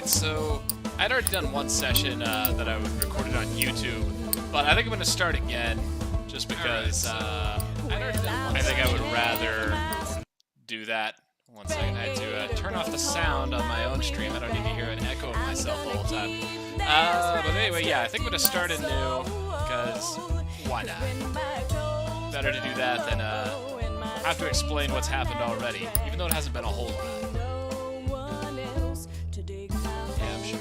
Alright, so I'd already done one session that I recorded on YouTube, but I think I'm going to start again, just because I think I would rather do that. One second, I had to turn off the sound on my own stream. I don't need to hear an echo of myself the whole time. But anyway, yeah, I think I'm going to start anew, because why not? Better to do that than have to explain what's happened already, even though it hasn't been a whole lot. Yeah, I'm sure.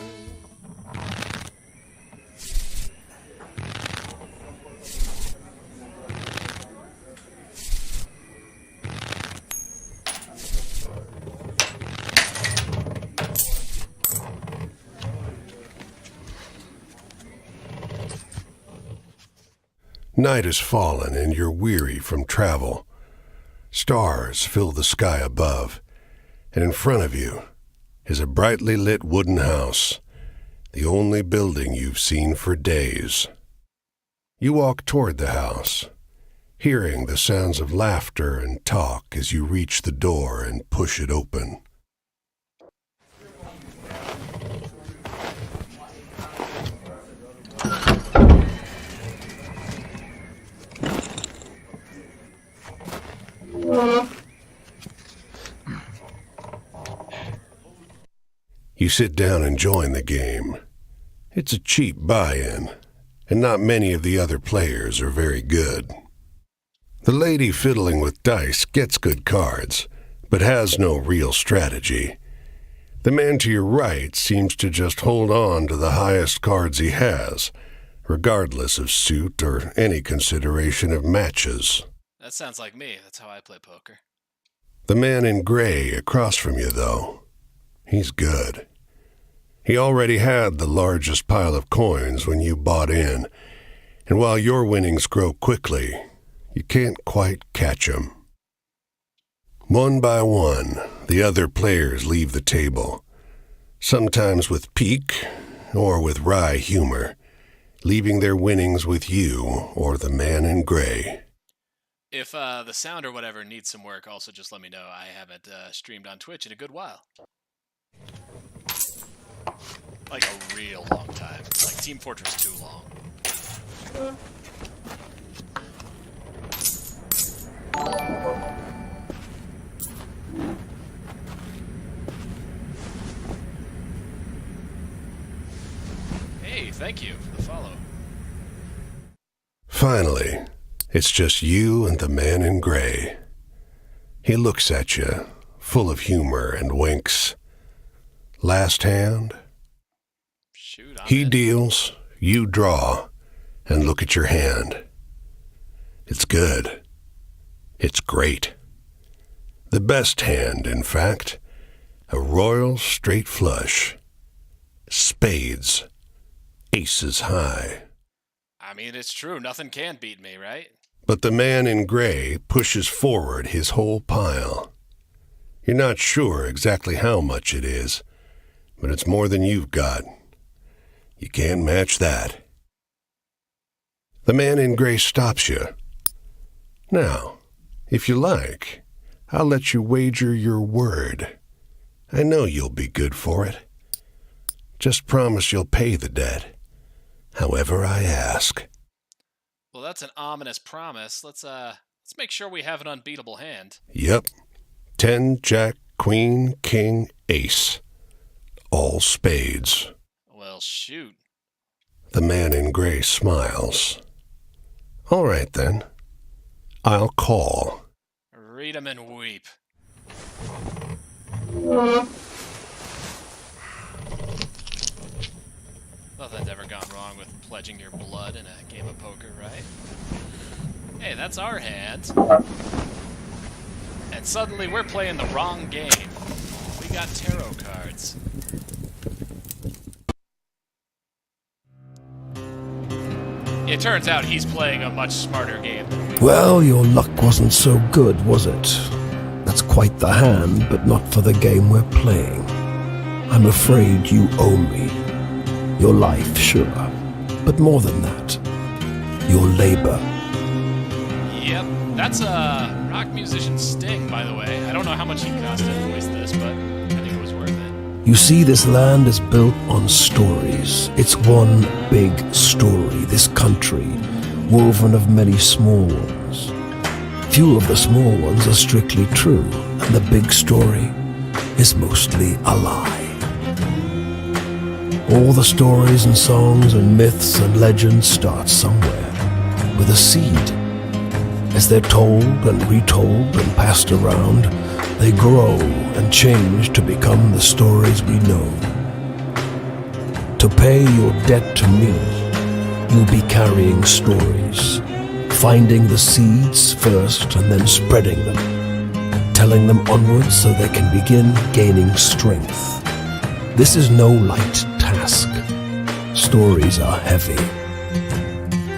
Night has fallen and you're weary from travel. Stars fill the sky above, and in front of you is a brightly lit wooden house, the only building you've seen for days. You walk toward the house, hearing the sounds of laughter and talk as you reach the door and push it open. You sit down and join the game. It's a cheap buy-in, and not many of the other players are very good. The lady fiddling with dice gets good cards, but has no real strategy. The man to your right seems to just hold on to the highest cards he has, regardless of suit or any consideration of matches. That sounds like me. That's how I play poker. The man in gray across from you, though, he's good. He already had the largest pile of coins when you bought in, and while your winnings grow quickly, you can't quite catch him. One by one, the other players leave the table, sometimes with pique or with wry humor, leaving their winnings with you or the man in gray. If the sound or whatever needs some work, also just let me know. I haven't streamed on Twitch in a good while. Like a real long time. Like Team Fortress 2 long. Hey, thank you for the follow. Finally, it's just you and the man in gray. He looks at you, full of humor, and winks. Last hand? Shoot, He deals, you draw, and look at your hand. It's good. It's great. The best hand, in fact. A royal straight flush. Spades. Aces high. I mean, it's true. Nothing can beat me, right? But the man in gray pushes forward his whole pile. You're not sure exactly how much it is, but it's more than you've got. You can't match that. The man in gray stops you. Now, if you like, I'll let you wager your word. I know you'll be good for it. Just promise you'll pay the debt, however I ask. Well, that's an ominous promise. Let's make sure we have an unbeatable hand. Yep. 10, Jack, Queen, King, Ace. All spades. Well, shoot. The man in gray smiles. All right, then. I'll call. Read 'em and weep. Nothing's ever gone wrong with pledging your blood in a game of poker, right? Hey, that's our hand. And suddenly we're playing the wrong game. We got tarot cards. It turns out he's playing a much smarter game than we were. Well, your luck wasn't so good, was it? That's quite the hand, but not for the game we're playing. I'm afraid you owe me. Your life, sure, but more than that, your labor. Yep, that's a rock musician Sting, by the way. I don't know how much he cost to voice this, but I think it was worth it. You see, this land is built on stories. It's one big story, this country, woven of many small ones. Few of the small ones are strictly true, and the big story is mostly a lie. All the stories and songs and myths and legends start somewhere, with a seed. As they're told and retold and passed around, they grow and change to become the stories we know. To pay your debt to me, you'll be carrying stories, finding the seeds first and then spreading them, telling them onwards so they can begin gaining strength. This is no light task. Stories are heavy.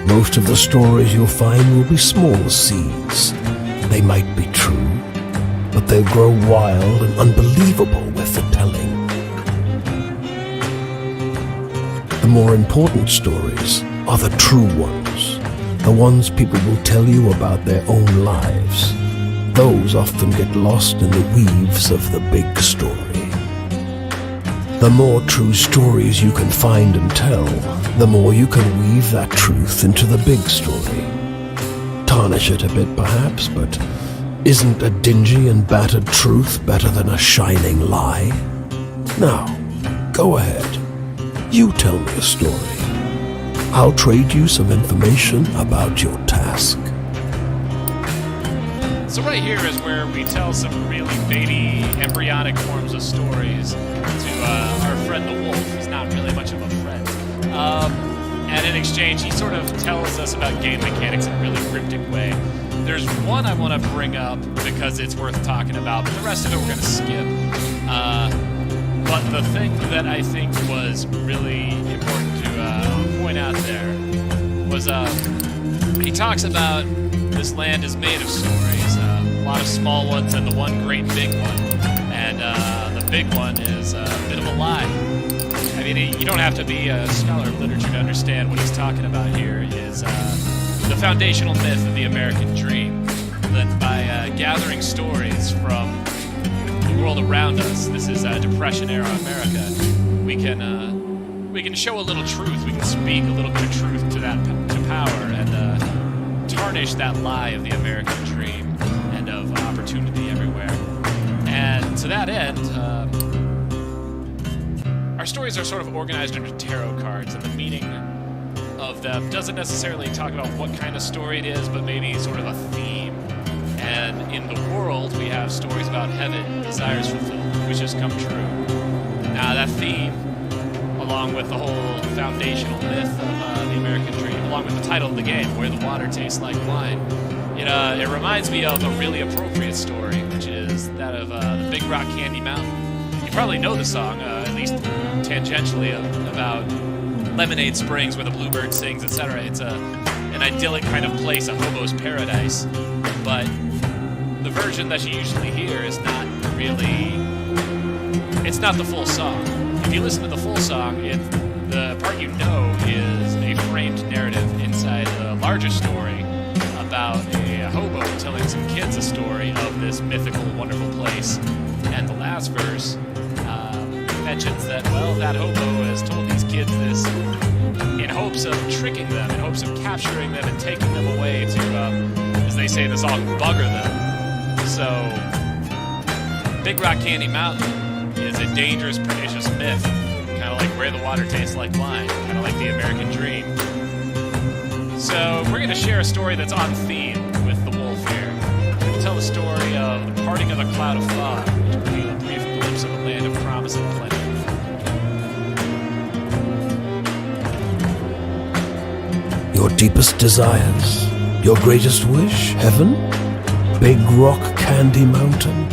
Most of the stories you'll find will be small seeds. They might be true, but they'll grow wild and unbelievable with the telling. The more important stories are the true ones, the ones people will tell you about their own lives. Those often get lost in the weaves of the big story. The more true stories you can find and tell, the more you can weave that truth into the big story. Tarnish it a bit perhaps, but isn't a dingy and battered truth better than a shining lie? Now, go ahead. You tell me a story. I'll trade you some information about your task. So right here is where we tell some really baby, embryonic forms of stories to our friend the wolf. He's not really much of a friend. And in exchange, he sort of tells us about game mechanics in a really cryptic way. There's one I want to bring up because it's worth talking about, but the rest of it we're going to skip. But the thing that I think was really important to point out there was he talks about this land is made of stories, a lot of small ones and the one great big one. And the big one is a bit of a lie. I mean, you don't have to be a scholar of literature to understand what he's talking about here is the foundational myth of the American dream. That by gathering stories from the world around us, this is Depression-era America, we can show a little truth, we can speak a little bit of truth to power, and tarnish that lie of the American dream and of opportunity everywhere. And to that end, our stories are sort of organized into tarot cards, and the meaning of them doesn't necessarily talk about what kind of story it is, but maybe sort of a theme. And in the world, we have stories about heaven, desires fulfilled, wishes come true. Now, that theme, along with the whole foundational myth of the American dream, along with the title of the game, Where the Water Tastes Like Wine, it reminds me of a really appropriate story, which is that of the Big Rock Candy Mountain. You probably know the song, at least tangentially, about Lemonade Springs, where the bluebird sings, etc. It's an idyllic kind of place, a hobo's paradise. But the version that you usually hear is not really... It's not the full song. If you listen to the full song, the part you know is a framed narrative inside a larger story about a hobo telling some kids a story of this mythical, wonderful place. And the last verse mentions that, well, that hobo has told these kids this in hopes of tricking them, in hopes of capturing them and taking them away to, as they say in the song, bugger them. So, Big Rock Candy Mountain is a dangerous, pernicious myth, kind of like Where the Water Tastes Like Wine, kind of like the American dream. So, we're going to share a story that's on theme with the wolf here. We're going to tell the story of the parting of a cloud of fog, to reveal a brief glimpse of a land of promise and plenty. Your deepest desires, your greatest wish, heaven? Big Rock Candy Mountain?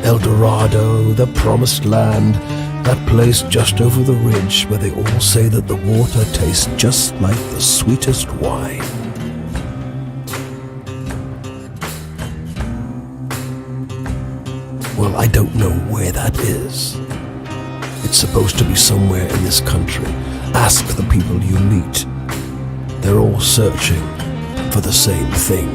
El Dorado, the promised land, that place just over the ridge where they all say that the water tastes just like the sweetest wine. Well, I don't know where that is. It's supposed to be somewhere in this country. Ask the people you meet. They're all searching for the same thing.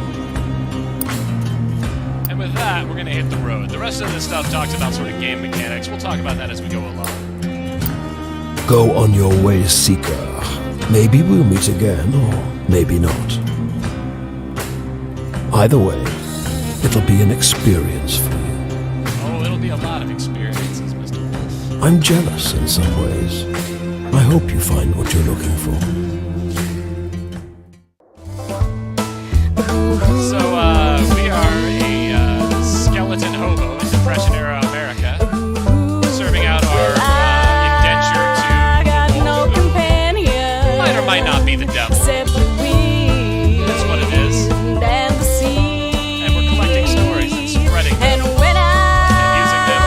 And with that, that, we're gonna hit the road. The rest of this stuff talks about sort of game mechanics. We'll talk about that as we go along. Go on your way, Seeker. Maybe we'll meet again, or maybe not. Either way, it'll be an experience for you. Oh, it'll be a lot of experiences, Mr. Wolf. I'm jealous in some ways. I hope you find what you're looking for. So, we are a skeleton hobo in Depression-era America, serving out our indenture to the wolf, who might or might not be the devil. That's what it is. And we're collecting stories and spreading them, and using them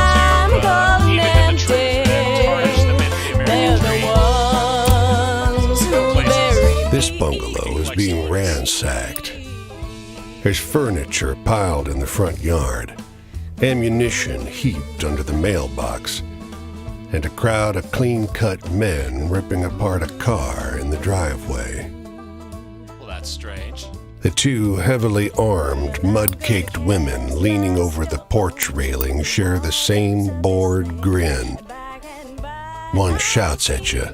to even the truth and tarnish them into the American dream. This bungalow is being ransacked. There's furniture piled in the front yard, ammunition heaped under the mailbox, and a crowd of clean-cut men ripping apart a car in the driveway. Well, that's strange. The two heavily armed, mud-caked women leaning over the porch railing share the same bored grin. One shouts at you.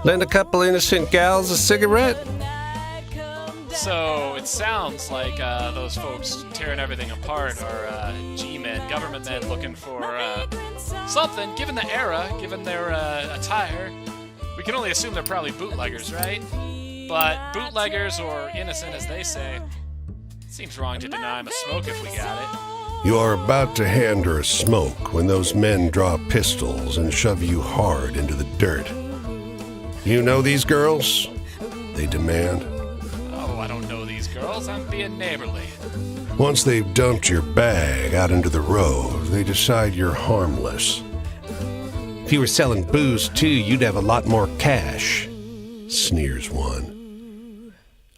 Lend a couple innocent gals a cigarette? So it sounds like those folks tearing everything apart are G-men, government men looking for something. Given the era, given their attire, we can only assume they're probably bootleggers, right? But bootleggers, or innocent as they say, seems wrong to deny them a smoke if we got it. You are about to hand her a smoke when those men draw pistols and shove you hard into the dirt. You know these girls? They demand. Oh, I don't know these girls. I'm being neighborly. Once they've dumped your bag out into the road, they decide you're harmless. If you were selling booze too, you'd have a lot more cash, sneers one.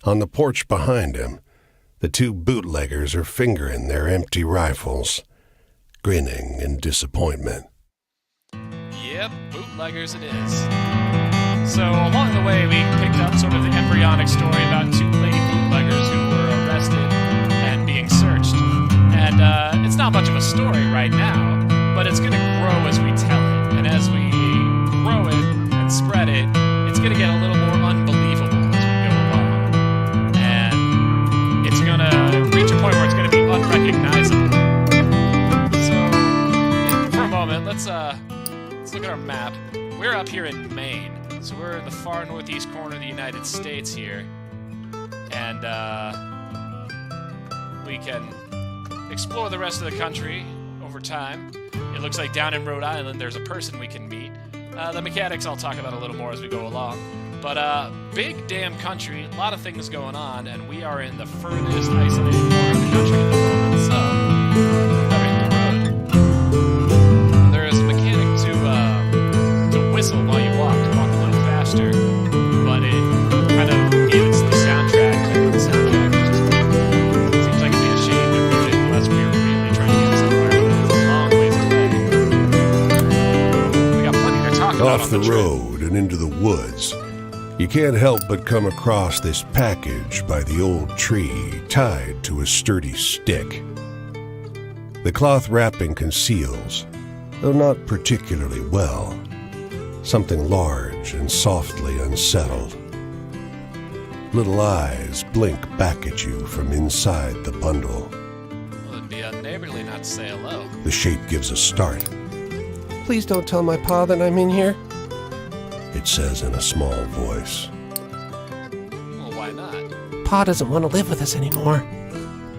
On the porch behind him, the two bootleggers are fingering their empty rifles, grinning in disappointment. Yep, bootleggers it is. So along the way, we picked up sort of the embryonic story about two lady bootleggers who were arrested and being searched. And it's not much of a story right now, but it's going to grow as we tell it. And as we grow it and spread it, it's going to get a little more unbelievable as we go along. And it's going to reach a point where it's going to be unrecognizable. So, for a moment, let's look at our map. We're up here in Maine. So we're in the far northeast corner of the United States here, and we can explore the rest of the country over time. It looks like down in Rhode Island there's a person we can meet. The mechanics I'll talk about a little more as we go along. But big damn country, a lot of things going on, and we are in the furthest isolated corner of the country at the moment, so we're hitting the road. There is a mechanic to whistle while you walk a little faster, but it kind of gives the soundtrack, and the soundtrack just seems like it'd be a shame to mute it unless we were really trying to get somewhere, but it's a long ways away. We got plenty to talk about Off on the the trip. road and into the woods, you can't help but come across this package by the old tree tied to a sturdy stick. The cloth wrapping conceals, though not particularly well, something large and softly unsettled. Little eyes blink back at you from inside the bundle. Well, it'd be unneighborly not to say hello. The shape gives a start. Please don't tell my pa that I'm in here. It says in a small voice. Well, why not? Pa doesn't want to live with us anymore.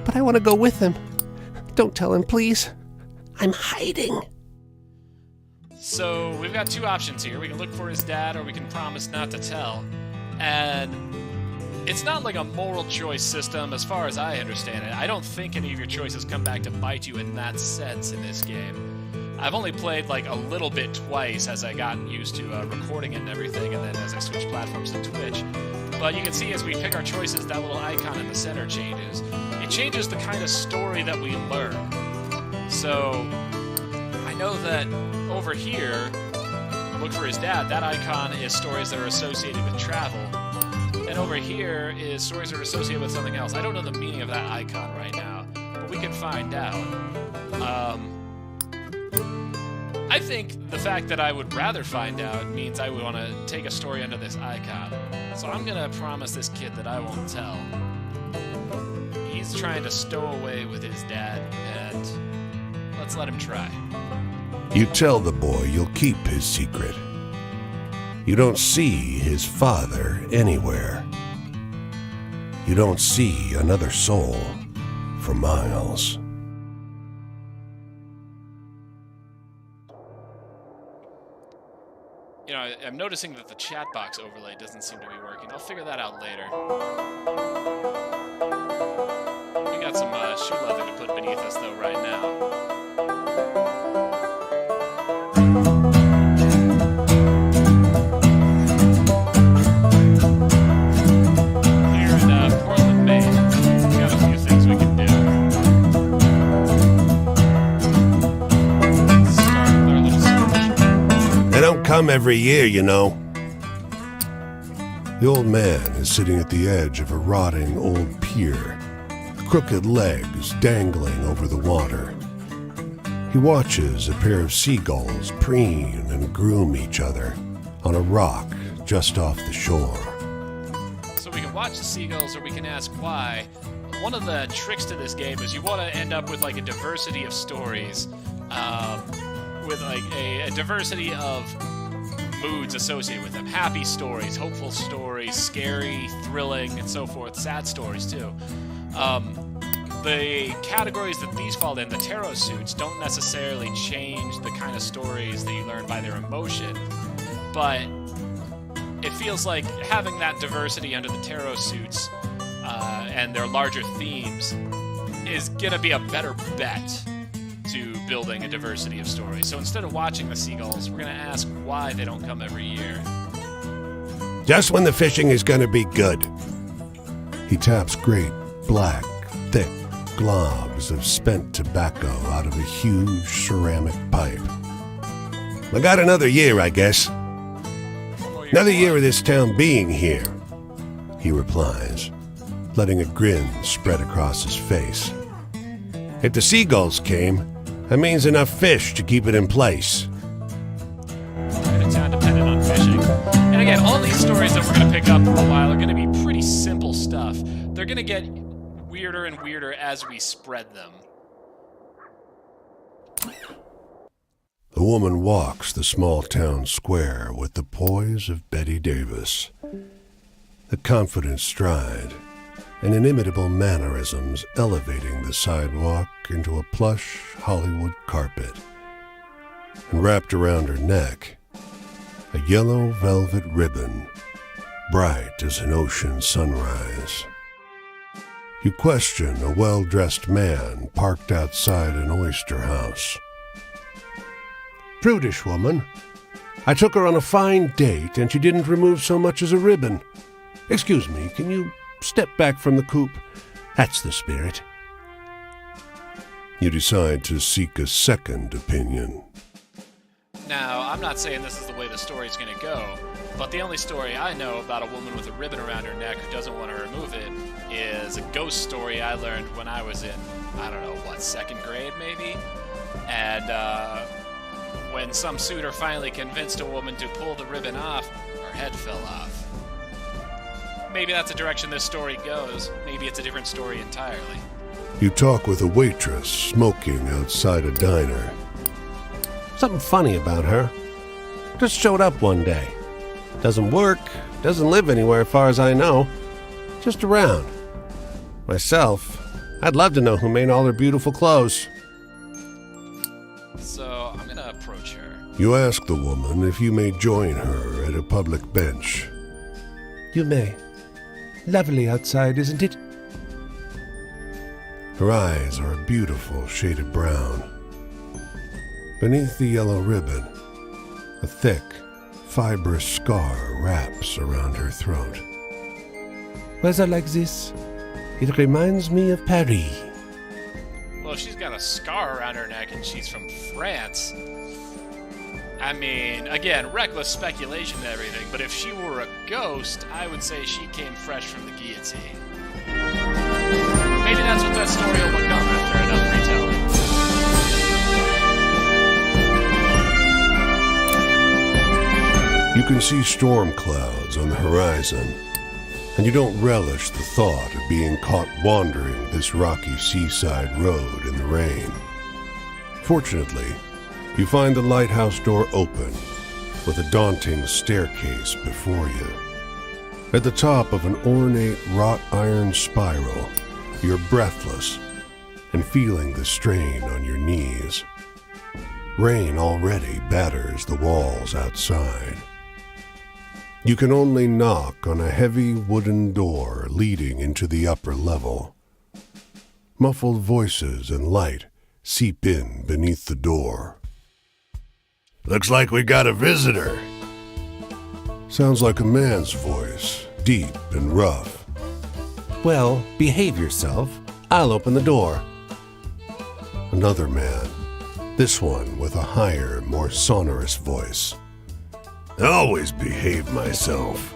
But I want to go with him. Don't tell him, please. I'm hiding. So we've got two options here. We can look for his dad, or we can promise not to tell. And it's not like a moral choice system as far as I understand it. I don't think any of your choices come back to bite you in that sense in this game. I've only played like a little bit twice as I gotten used to recording it and everything, and then as I switched platforms to Twitch. But you can see as we pick our choices, that little icon in the center changes. It changes the kind of story that we learn. So I know that over here, look for his dad, that icon is stories that are associated with travel. And over here is stories that are associated with something else. I don't know the meaning of that icon right now. but we can find out. I think the fact that I would rather find out means I would want to take a story under this icon. So I'm going to promise this kid that I won't tell. He's trying to stow away with his dad, and let's let him try. You tell the boy you'll keep his secret. You don't see his father anywhere. You don't see another soul for miles. You know, I'm noticing that the chat box overlay doesn't seem to be working. I'll figure that out later. We got some shoe leather to put beneath us, though, right now. Here in Portland, Maine, we got a few things we can do. Let's start with our little search. They don't come every year, you know. The old man is sitting at the edge of a rotting old pier, crooked legs dangling over the water. He watches a pair of seagulls preen and groom each other on a rock just off the shore. So we can watch the seagulls, or we can ask why. One of the tricks to this game is you want to end up with like a diversity of stories, with like a diversity of moods associated with them. Happy stories, hopeful stories, scary, thrilling, and so forth. Sad stories too. The categories that these fall in, the tarot suits, don't necessarily change the kind of stories that you learn by their emotion, but it feels like having that diversity under the tarot suits and their larger themes is gonna be a better bet to building a diversity of stories. So instead of watching the seagulls, we're gonna ask why they don't come every year. Just when the fishing is going to be good. He taps great, black, thick globs of spent tobacco out of a huge ceramic pipe. I got another year, I guess. Another year of this town being here, he replies, letting a grin spread across his face. If the seagulls came, that means enough fish to keep it in place. And a town dependent on fishing. And again, all these stories that we're going to pick up for a while are going to be pretty simple stuff. They're going to get weirder and weirder as we spread them. The woman walks the small town square with the poise of Betty Davis, the confident stride and inimitable mannerisms elevating the sidewalk into a plush Hollywood carpet. And wrapped around her neck, a yellow velvet ribbon, bright as an ocean sunrise. You question a well-dressed man parked outside an oyster house. Prudish woman. I took her on a fine date and she didn't remove so much as a ribbon. Excuse me, can you step back from the coop? That's the spirit. You decide to seek a second opinion. Now, I'm not saying this is the way the story's going to go, but the only story I know about a woman with a ribbon around her neck who doesn't want to remove it is a ghost story I learned when I was in, I don't know, what, second grade maybe? And when some suitor finally convinced a woman to pull the ribbon off, her head fell off. Maybe that's the direction this story goes. Maybe it's a different story entirely. You talk with a waitress smoking outside a diner. Something funny about her. Just showed up one day. Doesn't work, doesn't live anywhere as far as I know. Just around. Myself, I'd love to know who made all her beautiful clothes. So, I'm gonna approach her. You ask the woman if you may join her at a public bench. You may. Lovely outside, isn't it? Her eyes are a beautiful shade of brown. Beneath the yellow ribbon, a thick, fibrous scar wraps around her throat. Weather like this, it reminds me of Paris. Well, if she's got a scar around her neck and she's from France, I mean, again, reckless speculation and everything, but if she were a ghost, I would say she came fresh from the guillotine. Maybe that's what that story will become after can see storm clouds on the horizon, and you don't relish the thought of being caught wandering this rocky seaside road in the rain. Fortunately, you find the lighthouse door open, with a daunting staircase before you. At the top of an ornate wrought iron spiral, you're breathless and feeling the strain on your knees. Rain already batters the walls outside. You can only knock on a heavy wooden door leading into the upper level. Muffled voices and light seep in beneath the door. "Looks like we got a visitor." Sounds like a man's voice, deep and rough. Well, behave yourself. I'll open the door. Another man, this one with a higher, more sonorous voice. "I always behave myself."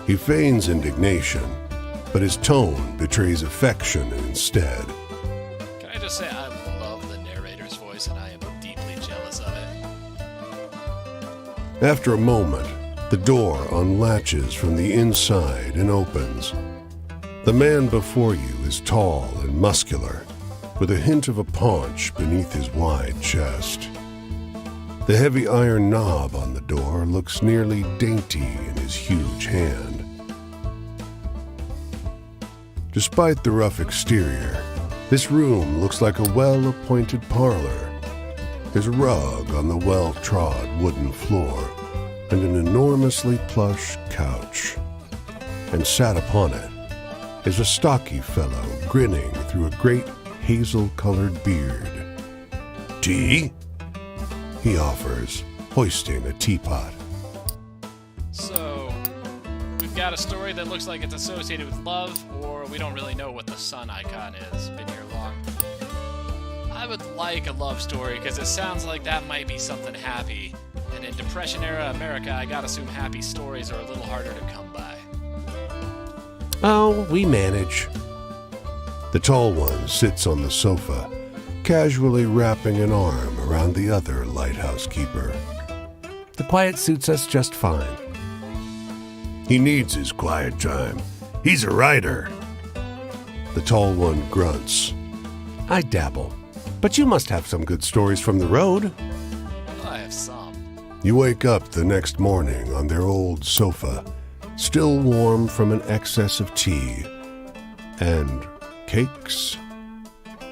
He feigns indignation, but his tone betrays affection instead. Can I just say I love the narrator's voice and I am deeply jealous of it. After a moment, the door unlatches from the inside and opens. The man before you is tall and muscular, with a hint of a paunch beneath his wide chest. The heavy iron knob on the door looks nearly dainty in his huge hand. Despite the rough exterior, this room looks like a well-appointed parlor. There's a rug on the well-trod wooden floor and an enormously plush couch. And sat upon it is a stocky fellow grinning through a great hazel-colored beard. "Tea?" he offers, hoisting a teapot. So, we've got a story that looks like it's associated with love, or we don't really know what the sun icon is. Been here long. I would like a love story, because it sounds like that might be something happy. And in Depression-era America, I gotta assume happy stories are a little harder to come by. Oh, we manage. The tall one sits on the sofa, casually wrapping an arm around the other lighthouse keeper. The quiet suits us just fine. He needs his quiet time. He's a writer. The tall one grunts. I dabble. But you must have some good stories from the road. I have some. You wake up the next morning on their old sofa, still warm from an excess of tea. And cakes?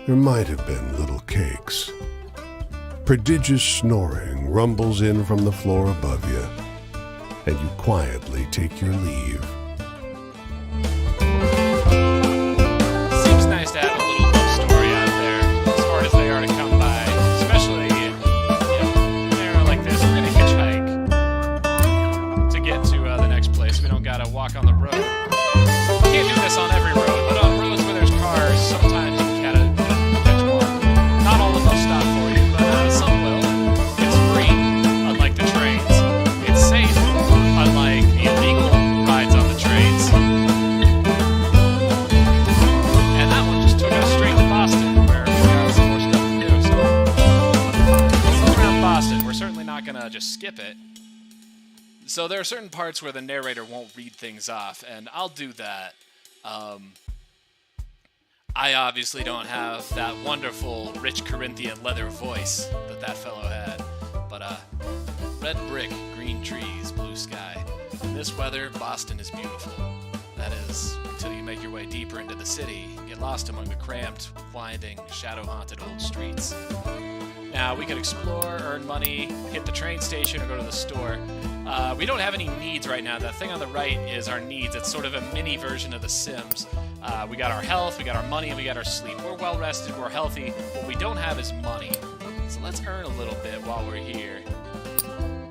There might have been little cakes. Prodigious snoring rumbles in from the floor above you, and you quietly take your leave. Seems nice to have a little love story out there, as hard as they are to come by. Especially, in an era like this, we're gonna hitchhike to get to the next place. We don't gotta walk on the road. We can't do this on every road, but on roads where there's cars, sometimes you gotta catch one. Not all of them stop for you, but some will. It's free, unlike the trains. It's safe, unlike the illegal rides on the trains. And that one just took us straight to Boston, where we got some more stuff to do. So, since we're around Boston, we're certainly not gonna just skip it. So there are certain parts where the narrator won't read things off, and I'll do that. I obviously don't have that wonderful, rich Corinthian leather voice that fellow had. But, red brick, green trees, blue sky. In this weather, Boston is beautiful. That is, until you make your way deeper into the city and get lost among the cramped, winding, shadow-haunted old streets. Now, we could explore, earn money, hit the train station, or go to the store. We don't have any needs right now. The thing on the right is our needs. It's sort of a mini version of The Sims. We got our health, we got our money, and we got our sleep. We're well rested, we're healthy. What we don't have is money. So let's earn a little bit while we're here.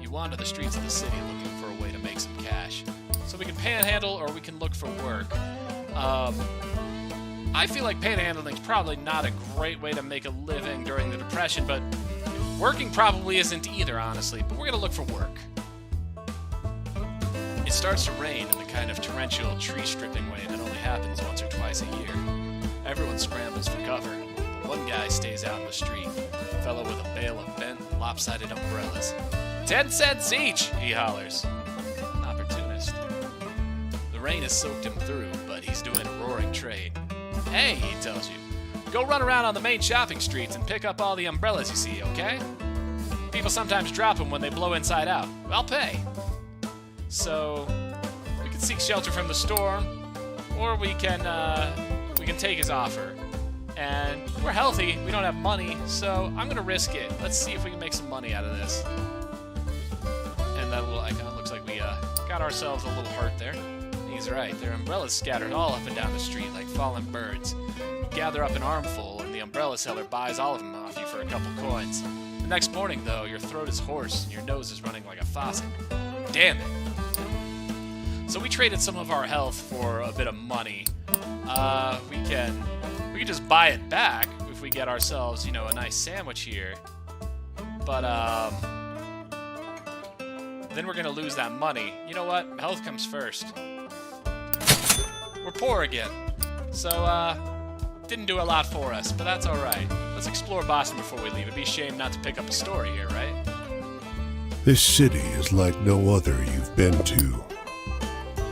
You wander the streets of the city looking for a way to make some cash. So we can panhandle or we can look for work. I feel like panhandling is probably not a great way to make a living during the Depression, but working probably isn't either, honestly. But we're going to look for work. It starts to rain in the kind of torrential tree-stripping way that only happens once or twice a year. Everyone scrambles for cover, but one guy stays out in the street, a fellow with a bale of bent, lopsided umbrellas. 10 cents each, he hollers. An opportunist. The rain has soaked him through, but he's doing a roaring trade. Hey, he tells you, go run around on the main shopping streets and pick up all the umbrellas you see, okay? People sometimes drop them when they blow inside out. I'll pay. So, we can seek shelter from the storm, or we can take his offer. And we're healthy, we don't have money, so I'm gonna risk it. Let's see if we can make some money out of this. And that little icon looks like we got ourselves a little heart there. He's right, there are umbrellas scattered all up and down the street like fallen birds. You gather up an armful, and the umbrella seller buys all of them off you for a couple coins. The next morning, though, your throat is hoarse and your nose is running like a faucet. Damn it. So we traded some of our health for a bit of money. We can just buy it back if we get ourselves, you know, a nice sandwich here. But, then we're gonna lose that money. You know what? Health comes first. We're poor again. So, didn't do a lot for us, but that's alright. Let's explore Boston before we leave. It'd be a shame not to pick up a story here, right? This city is like no other you've been to.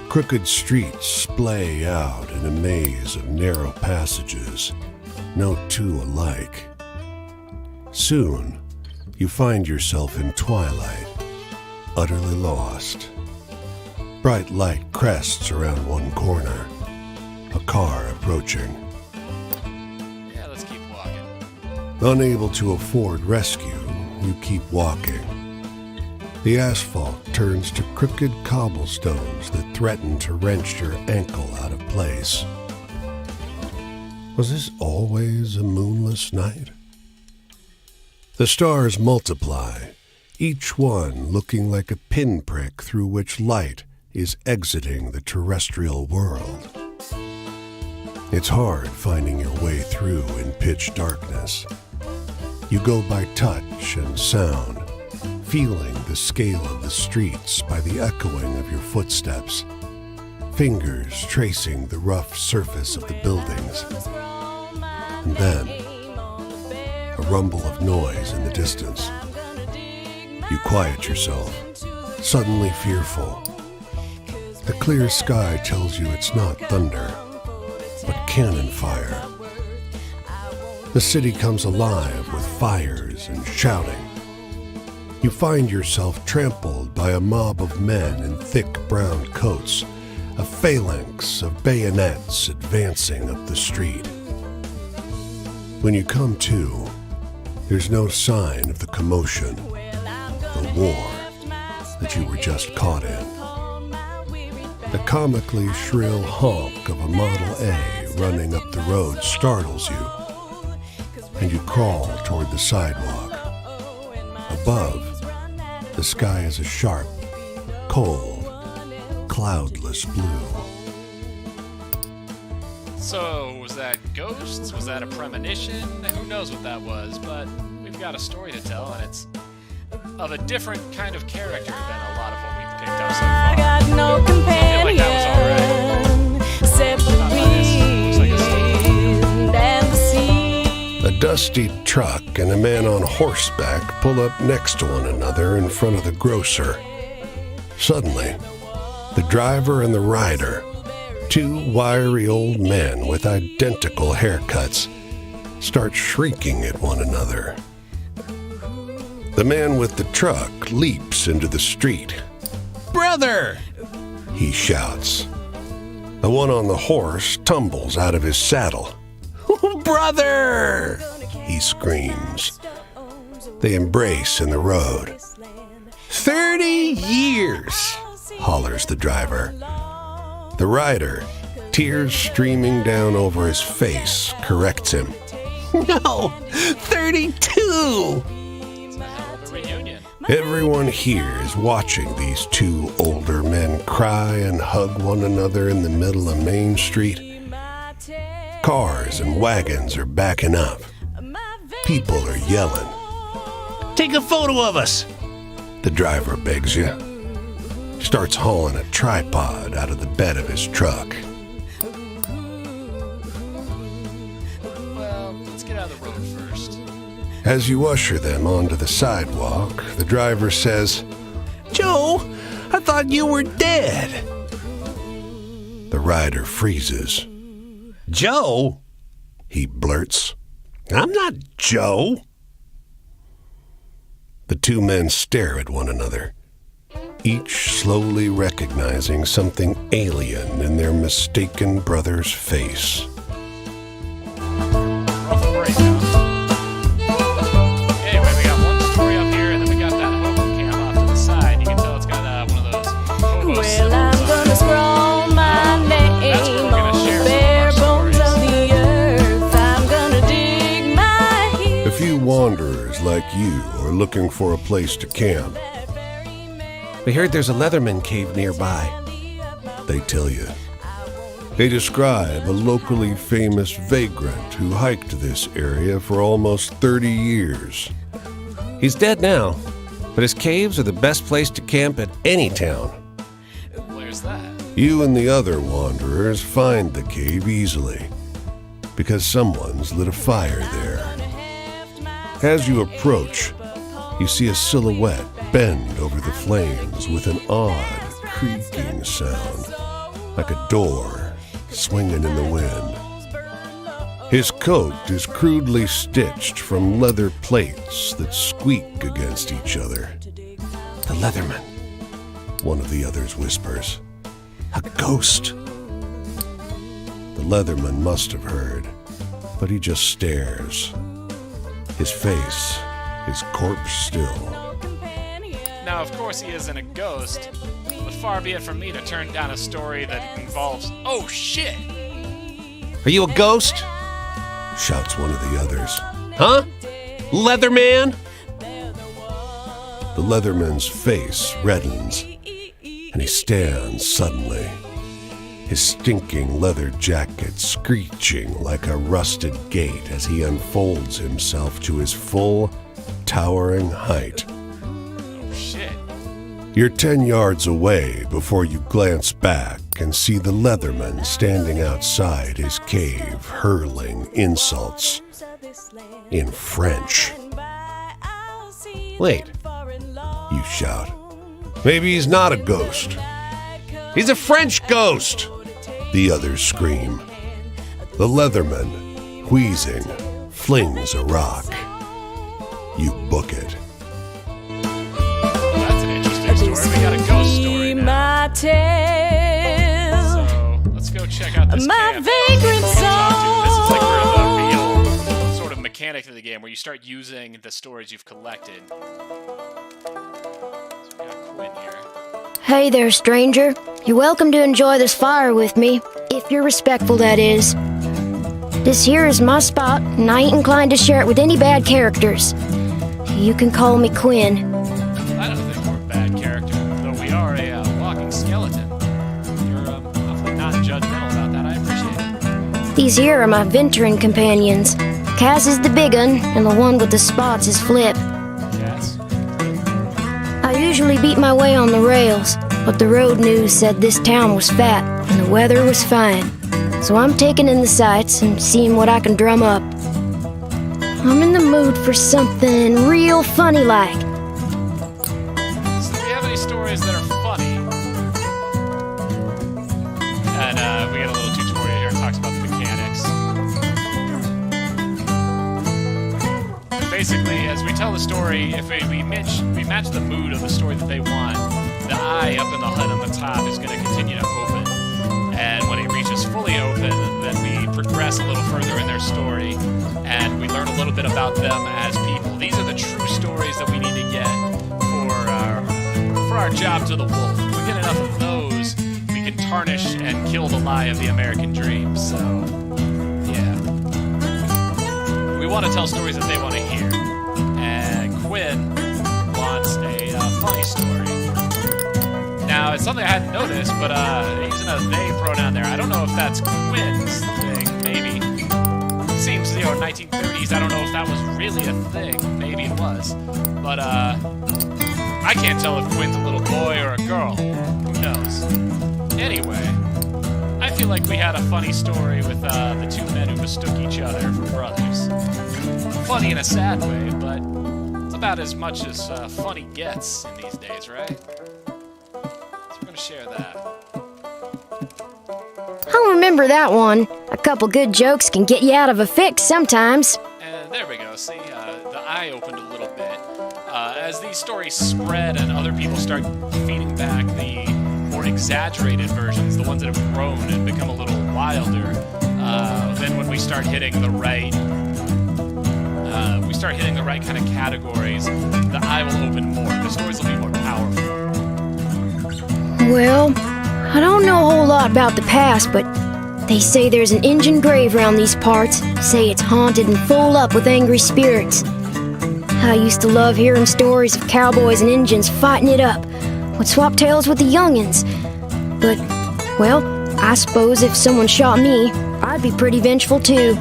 Crooked streets splay out in a maze of narrow passages, no two alike. Soon, you find yourself in twilight, utterly lost. Bright light crests around one corner, a car approaching. Yeah, let's keep walking. Unable to afford rescue, you keep walking. The asphalt turns to crooked cobblestones that threaten to wrench your ankle out of place. Was this always a moonless night? The stars multiply, each one looking like a pinprick through which light is exiting the terrestrial world. It's hard finding your way through in pitch darkness. You go by touch and sound, feeling the scale of the streets by the echoing of your footsteps, fingers tracing the rough surface of the buildings. And then, a rumble of noise in the distance. You quiet yourself, suddenly fearful. The clear sky tells you it's not thunder, but cannon fire. The city comes alive with fires and shouting. You find yourself trampled by a mob of men in thick brown coats, a phalanx of bayonets advancing up the street. When you come to, there's no sign of the commotion, the war that you were just caught in. The comically shrill honk of a Model A running up the road startles you, and you crawl toward the sidewalk. Above, the sky is a sharp, cold, cloudless blue. So, was that ghosts? Was that a premonition? Who knows what that was, but we've got a story to tell, and it's of a different kind of character than a lot of what we've picked up so far. I got no companion. I feel like that was alright. Except for the wind and the sea. A dusty truck and a man on horseback pull up next to one another in front of the grocer. Suddenly, the driver and the rider, two wiry old men with identical haircuts, start shrieking at one another. The man with the truck leaps into the street. Brother! He shouts. The one on the horse tumbles out of his saddle. Brother! He screams. They embrace in the road. 30 years! Hollers the driver. The rider, tears streaming down over his face, corrects him. No! 32! It's a hell of a reunion. Everyone here is watching these two older men cry and hug one another in the middle of Main Street. Cars and wagons are backing up. People are yelling. Take a photo of us! The driver begs you. Starts hauling a tripod out of the bed of his truck. Well, let's get out of the road first. As you usher them onto the sidewalk, the driver says, Joe, I thought you were dead. The rider freezes. Joe? He blurts. I'm not Joe. The two men stare at one another, each slowly recognizing something alien in their mistaken brother's face. Rough breakdown. Anyway, we got one story up here, and then we got that hobo cam off to the side. You can tell it's got one of those hobo Well, symbols I'm on gonna it. scroll my That's where name we're gonna on share the some of bare our bones stories. of the earth. I'm gonna dig my heels. A few wanderers like you are looking for a place to camp. We heard there's a Leatherman cave nearby. They tell you. They describe a locally famous vagrant who hiked this area for almost 30 years. He's dead now, but his caves are the best place to camp at any town. Where's that? You and the other wanderers find the cave easily, because someone's lit a fire there. As you approach, you see a silhouette bend over the flames with an odd creaking sound, like a door swinging in the wind. His coat is crudely stitched from leather plates that squeak against each other. The Leatherman. One of the others whispers. A ghost. The Leatherman must have heard, but he just stares. His face is corpse still. Now, of course, he isn't a ghost, but far be it from me to turn down a story that involves. Oh shit! Are you a ghost? Shouts one of the others. Huh? Leatherman? The Leatherman's face reddens, and he stands suddenly, his stinking leather jacket screeching like a rusted gate as he unfolds himself to his full, towering height. Oh shit! You're 10 yards away before you glance back and see the Leatherman standing outside his cave, hurling insults in French. Wait, You shout. Maybe he's not a ghost. he's a French ghost! The others scream. The Leatherman, wheezing, flings a rock. You book it. That's an interesting story. We got a ghost story now. My tale. So let's go check out this My camp. vagrant This is like soul. the real sort of mechanic of the game where you start using the stories you've collected. So we got Quinn here. Hey there, stranger. You're welcome to enjoy this fire with me, if you're respectful, that is. This here is my spot, and I ain't inclined to share it with any bad characters. You can call me Quinn. I don't think we're a bad character, though we are a walking skeleton. You're awfully not judgmental about that. I appreciate it. These here are my venturing companions. Cass is the big un, and the one with the spots is Flip. Yes. I usually beat my way on the rails, but the road news said this town was fat, and the weather was fine. So I'm taking in the sights and seeing what I can drum up. I'm in the mood for something real funny like. So do you have any stories that are funny? And we got a little tutorial here. It talks about the mechanics. Basically, as we tell the story, if we match the mood of the story that they want, the eye up in the HUD on the top is going to continue to open. And when it reaches fully open, then we progress a little further in their story, and we learn a little bit about them as people. These are the true stories that we need to get for our job to the wolf. If we get enough of those, we can tarnish and kill the lie of the American dream. So, yeah. We want to tell stories that they want to hear. And Quinn wants a funny story. Now, it's something I hadn't noticed, but using a they pronoun there, I don't know if that's Quinn's thing, maybe. Seems, 1930s, I don't know if that was really a thing. Maybe it was. But, I can't tell if Quinn's a little boy or a girl. Who knows? Anyway, I feel like we had a funny story with the two men who mistook each other for brothers. Funny in a sad way, but it's about as much as funny gets in these days, right? share that. I'll remember that one. A couple good jokes can get you out of a fix sometimes. And there we go. See, the eye opened a little bit. As these stories spread and other people start feeding back the more exaggerated versions, the ones that have grown and become a little wilder, then when we start hitting the right, kind of categories, the eye will open more. The stories will be more powerful. Well, I don't know a whole lot about the past, but they say there's an Injun grave around these parts. Say it's haunted and full up with angry spirits. I used to love hearing stories of cowboys and Injuns fighting it up. Would swap tales with the youngins. But, well, I suppose if someone shot me, I'd be pretty vengeful too.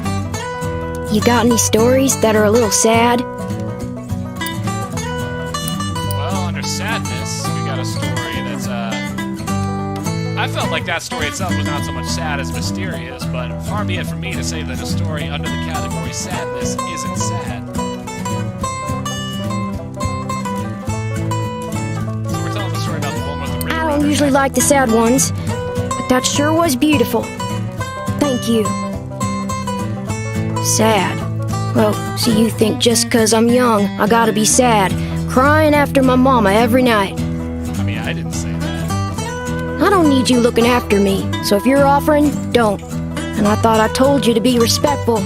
You got any stories that are a little sad? Well, under sadness, we got a story that's, I felt like that story itself was not so much sad as mysterious, but far be it from me to say that a story under the category sadness isn't sad. So we're telling the story about the one with the river. I don't usually like the sad ones, but that sure was beautiful. Thank you. Sad. Well, so you think just 'cause I'm young, I gotta be sad, crying after my mama every night. I mean, I didn't say that. I don't need you looking after me, so if you're offering, don't. And I thought I told you to be respectful.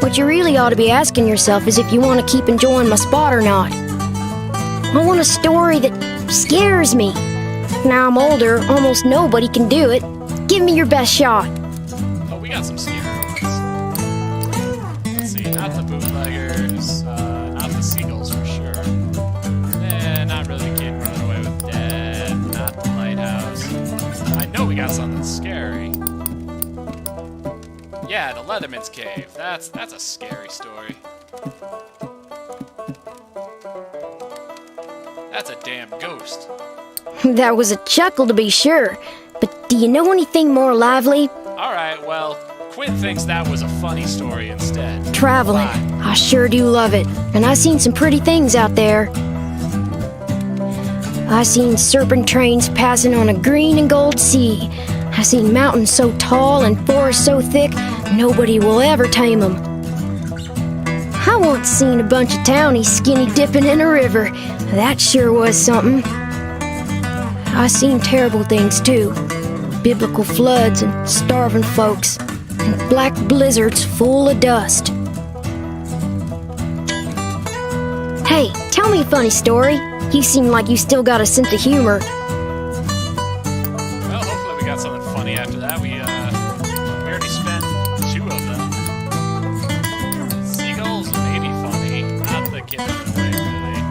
What you really ought to be asking yourself is if you want to keep enjoying my spot or not. I want a story that scares me. Now I'm older, almost nobody can do it. Give me your best shot. Oh, we got some scary ones. Let's see, not the bootleggers, not the seagulls for sure. Not really the kid running away with Dad, not the lighthouse. I know we got something scary. Yeah, the Leatherman's Cave. That's a scary story. That's a damn ghost. That was a chuckle to be sure. But do you know anything more lively? Alright, well, Quinn thinks that was a funny story instead. Traveling. Fine. I sure do love it. And I seen some pretty things out there. I seen serpent trains passing on a green and gold sea. I seen mountains so tall and forests so thick, nobody will ever tame 'em. I once seen a bunch of townies skinny dipping in a river. That sure was something. I seen terrible things too. Biblical floods and starving folks, and black blizzards full of dust. Hey, tell me a funny story. You seem like you still got a sense of humor. Well, hopefully we got something funny after that. We already spent 2 of them. Seagulls may be funny, not the kid running away, really.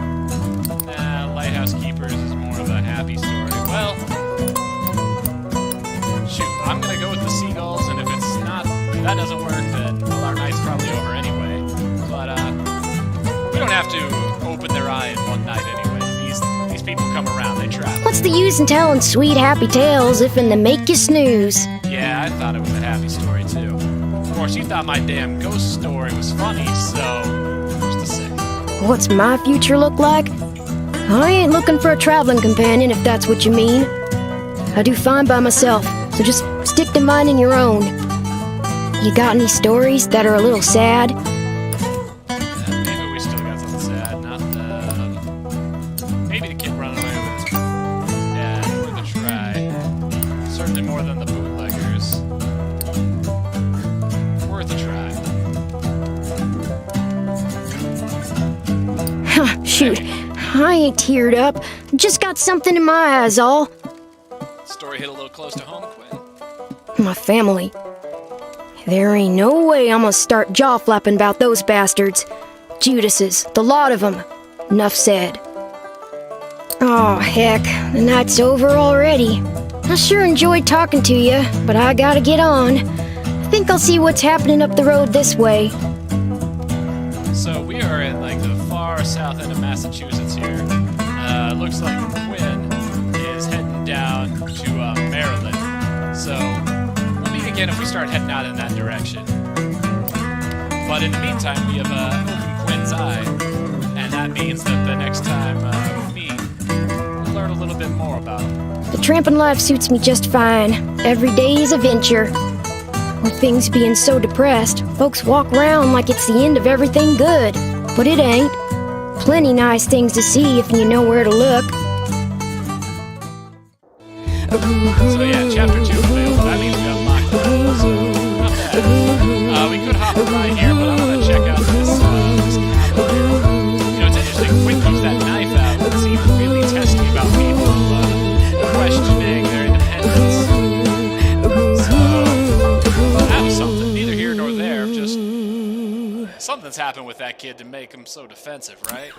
Nah, Lighthouse Keepers is more of a happy story. Well, shoot, I'm gonna go with the seagulls, and if that doesn't work, then well, our night's probably over anyway. But we don't have to open their eye in one night anyway. These people come around, they travel. What's the use in telling sweet happy tales if in they make you snooze? Yeah, I thought it was a happy story too. Of course, you thought my damn ghost story was funny, so who's to say? What's my future look like? I ain't looking for a traveling companion if that's what you mean. I do fine by myself, so just stick to minding your own. You got any stories that are a little sad? Maybe we still got something sad. Not the... Maybe the kid running away with his dad. Worth a try. Certainly more than the bootleggers. Worth a try. Huh, shoot. I ain't teared up. Just got something in my eyes, all. Story hit a little close to home, Quinn. My family. There ain't no way I'm gonna start jaw-flapping about those bastards. Judases, the lot of them. Enough said. Oh, heck, the night's over already. I sure enjoyed talking to you, but I gotta get on. I think I'll see what's happening up the road this way. So we are in like the far south end of Massachusetts here. Looks like Quinn is heading down to Maryland. So we'll meet again if we start heading out in that direction. But in the meantime, we have opened Quinn's eye, and that means that the next time we meet, we'll learn a little bit more about them. The tramping life suits me just fine. Every day is a venture. With things being so depressed, folks walk around like it's the end of everything good. But it ain't. Plenty nice things to see if you know where to look. So yeah, chapter 2 failed. That means we got locked up. So, not bad. We could hop right here, but I want to check out this cabin. You know, it's interesting. Quinn comes that knife out and seems really testy about people, questioning their independence. So, that was something. Neither here nor there. Just something's happened with that kid to make him so defensive, right?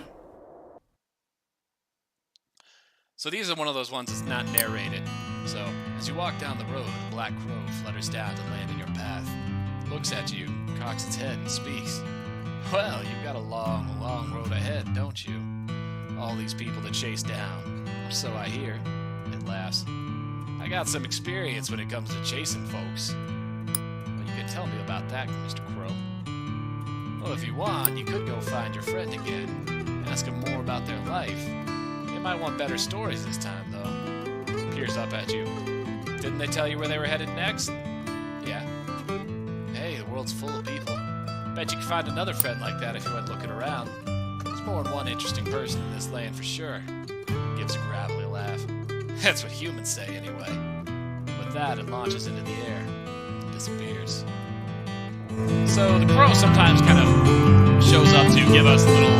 So these are one of those ones that's not narrated. So, as you walk down the road, a black crow flutters down to land in your path. It looks at you, cocks its head, and speaks. Well, you've got a long, long road ahead, don't you? All these people to chase down. So I hear. It laughs. I got some experience when it comes to chasing folks. Well, you could tell me about that, Mr. Crow. Well, if you want, you could go find your friend again. Ask him more about their life. You might want better stories this time, though. Peers up at you. Didn't they tell you where they were headed next? Yeah. Hey, the world's full of people. Bet you could find another friend like that if you went looking around. There's more than one interesting person in this land for sure. Gives a gravelly laugh. That's what humans say, anyway. With that, it launches into the air. And disappears. So the crow sometimes kind of shows up to give us little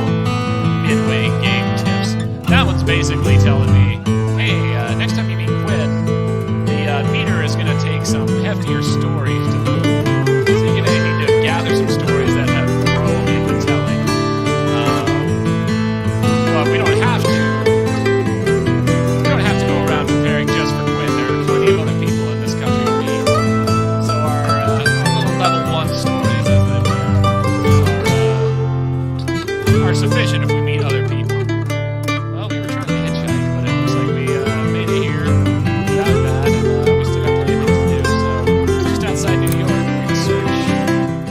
midway game tips. That one's basically telling me, hey, next time you meet Quinn, the meter is going to take some heftier stories to move. So you're going to need to gather some stories that have Crow in the telling. But we don't have to. We don't have to go around preparing just for Quinn. There are plenty of other people in this country to meet. So our little level 1 stories, as they were, are sufficient if we meet other people.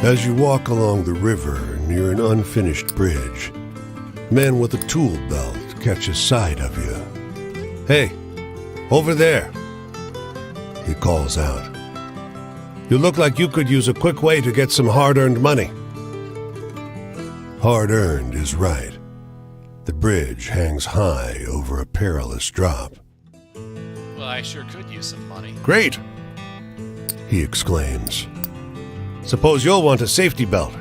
As you walk along the river near an unfinished bridge, men with a tool belt catches sight of you. Hey, over there, he calls out. You look like you could use a quick way to get some hard-earned money. Hard-earned is right. The bridge hangs high over a perilous drop. Well, I sure could use some money. Great, he exclaims. Suppose you'll want a safety belt.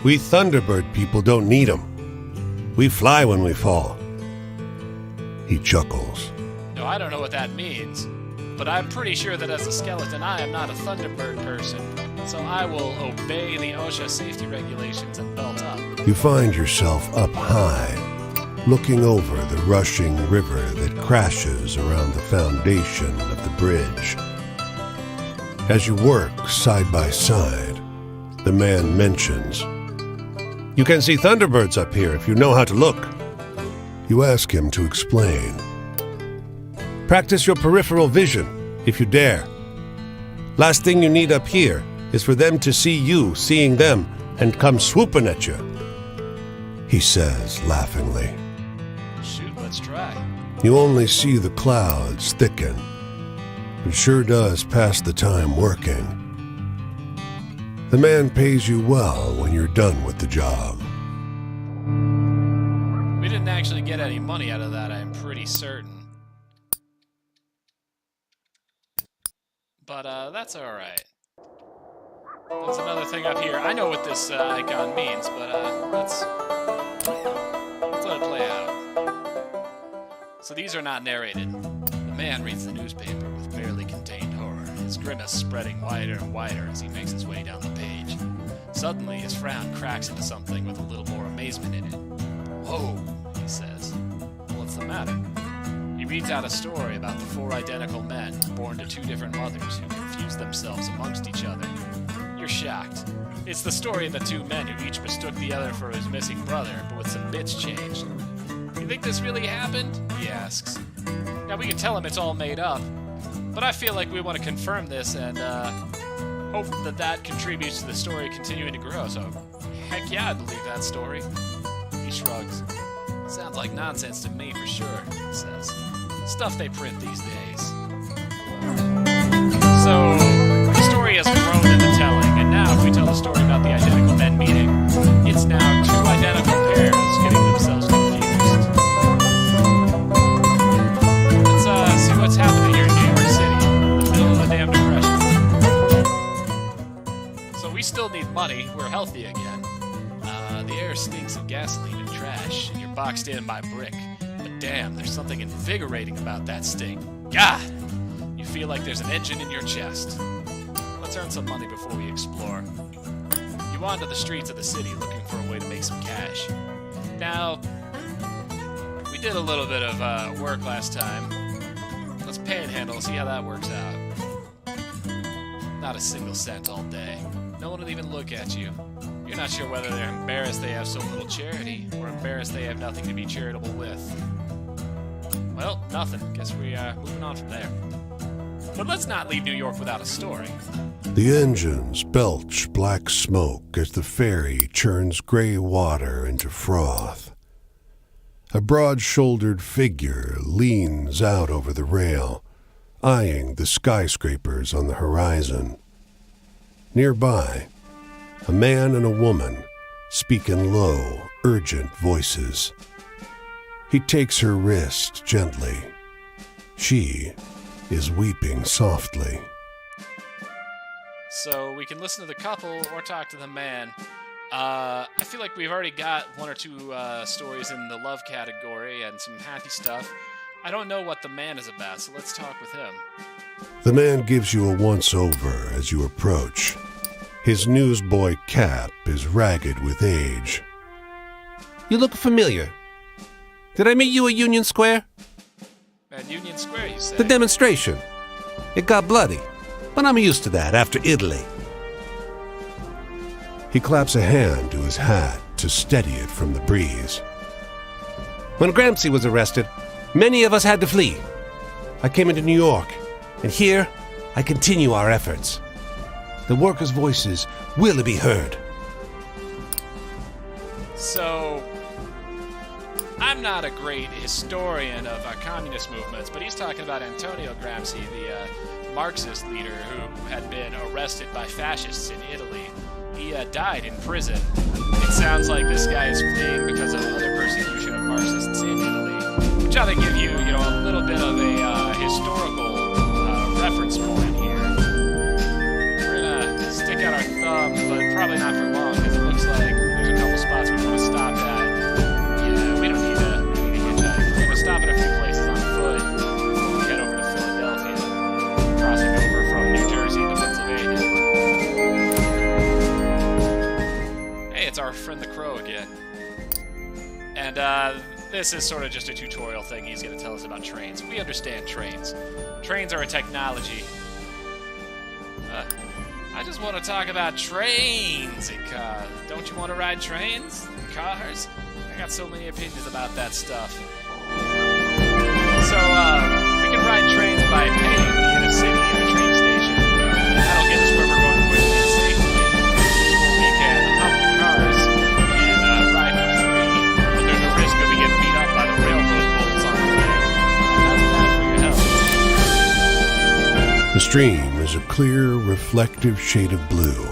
We Thunderbird people don't need them. We fly when we fall. He chuckles. No, I don't know what that means, but I'm pretty sure that as a skeleton I am not a Thunderbird person, so I will obey the OSHA safety regulations and belt up. You find yourself up high, looking over the rushing river that crashes around the foundation of the bridge. As you work side by side, the man mentions, "You can see Thunderbirds up here if you know how to look." You ask him to explain. Practice your peripheral vision, if you dare. Last thing you need up here is for them to see you seeing them and come swooping at you, he says laughingly. Shoot, let's try. You only see the clouds thicken. It sure does pass the time working. The man pays you well when you're done with the job. We didn't actually get any money out of that, I'm pretty certain. But, that's alright. There's another thing up here. I know what this icon means, but let's let it play out. So these are not narrated. The man reads the newspaper with barely contained horror, his grimace spreading wider and wider as he makes his way down the page. Suddenly, his frown cracks into something with a little more amazement in it. Whoa, he says. What's the matter? He reads out a story about the 4 identical men born to 2 different mothers who confuse themselves amongst each other. You're shocked. It's the story of the 2 men who each mistook the other for his missing brother, but with some bits changed. You think this really happened? He asks. Now, we can tell him it's all made up, but I feel like we want to confirm this and hope that contributes to the story continuing to grow, so heck yeah, I believe that story. He shrugs. Sounds like nonsense to me for sure, he says. Stuff they print these days. So, the story has grown in the telling, and now if we tell the story about the identical men meeting, it's now two identical pairs getting themselves confused. Let's see what's happening here in New York City, in the middle of the damn depression. So we still need money, we're healthy again. The air stinks of gasoline and trash, and you're boxed in by brick. But damn, there's something invigorating about that stink. God! You feel like there's an engine in your chest. Let's earn some money before we explore. You wander the streets of the city looking for a way to make some cash. Now, we did a little bit of work last time. Let's panhandle, see how that works out. Not a single cent all day. No one will even look at you. You're not sure whether they're embarrassed they have so little charity, or embarrassed they have nothing to be charitable with. Well, nothing. Guess we are moving on from there. But let's not leave New York without a story. The engines belch black smoke as the ferry churns gray water into froth. A broad-shouldered figure leans out over the rail, eyeing the skyscrapers on the horizon. Nearby, a man and a woman speak in low, urgent voices. He takes her wrist gently. She is weeping softly. So we can listen to the couple or talk to the man. I feel like we've already got one or two stories in the love category and some happy stuff. I don't know what the man is about, so let's talk with him. The man gives you a once-over as you approach. His newsboy cap is ragged with age. You look familiar. Did I meet you at Union Square? At Union Square, you say? The demonstration. It got bloody, but I'm used to that after Italy. He claps a hand to his hat to steady it from the breeze. When Gramsci was arrested, many of us had to flee. I came into New York, and here I continue our efforts. The workers' voices will be heard. So, I'm not a great historian of communist movements, but he's talking about Antonio Gramsci, the Marxist leader who had been arrested by fascists in Italy. He died in prison. It sounds like this guy is fleeing because of other persecution of Marxists in Italy, which ought to give you, a little bit of a historical reference point here. We're gonna stick out our thumb, but probably not for long, because it looks like there's a couple spots we want to stop at. Yeah, we don't need to hitchhike. We're gonna stop at a few places on foot before we head over to Philadelphia, crossing over from New Jersey to Pennsylvania. Hey, it's our friend the Crow again. And this is sort of just a tutorial thing. He's going to tell us about trains. We understand trains. Trains are a technology. I just want to talk about trains and cars. Don't you want to ride trains and cars? I got so many opinions about that stuff. So, we can ride trains by paying in a city at a train station. That'll get us where we're going quickly and safely. Or we can hop in cars and ride for free, but there's a risk that we get beat up by the railroad bulls on the way. How's that for your health? The stream is a clear, reflective shade of blue,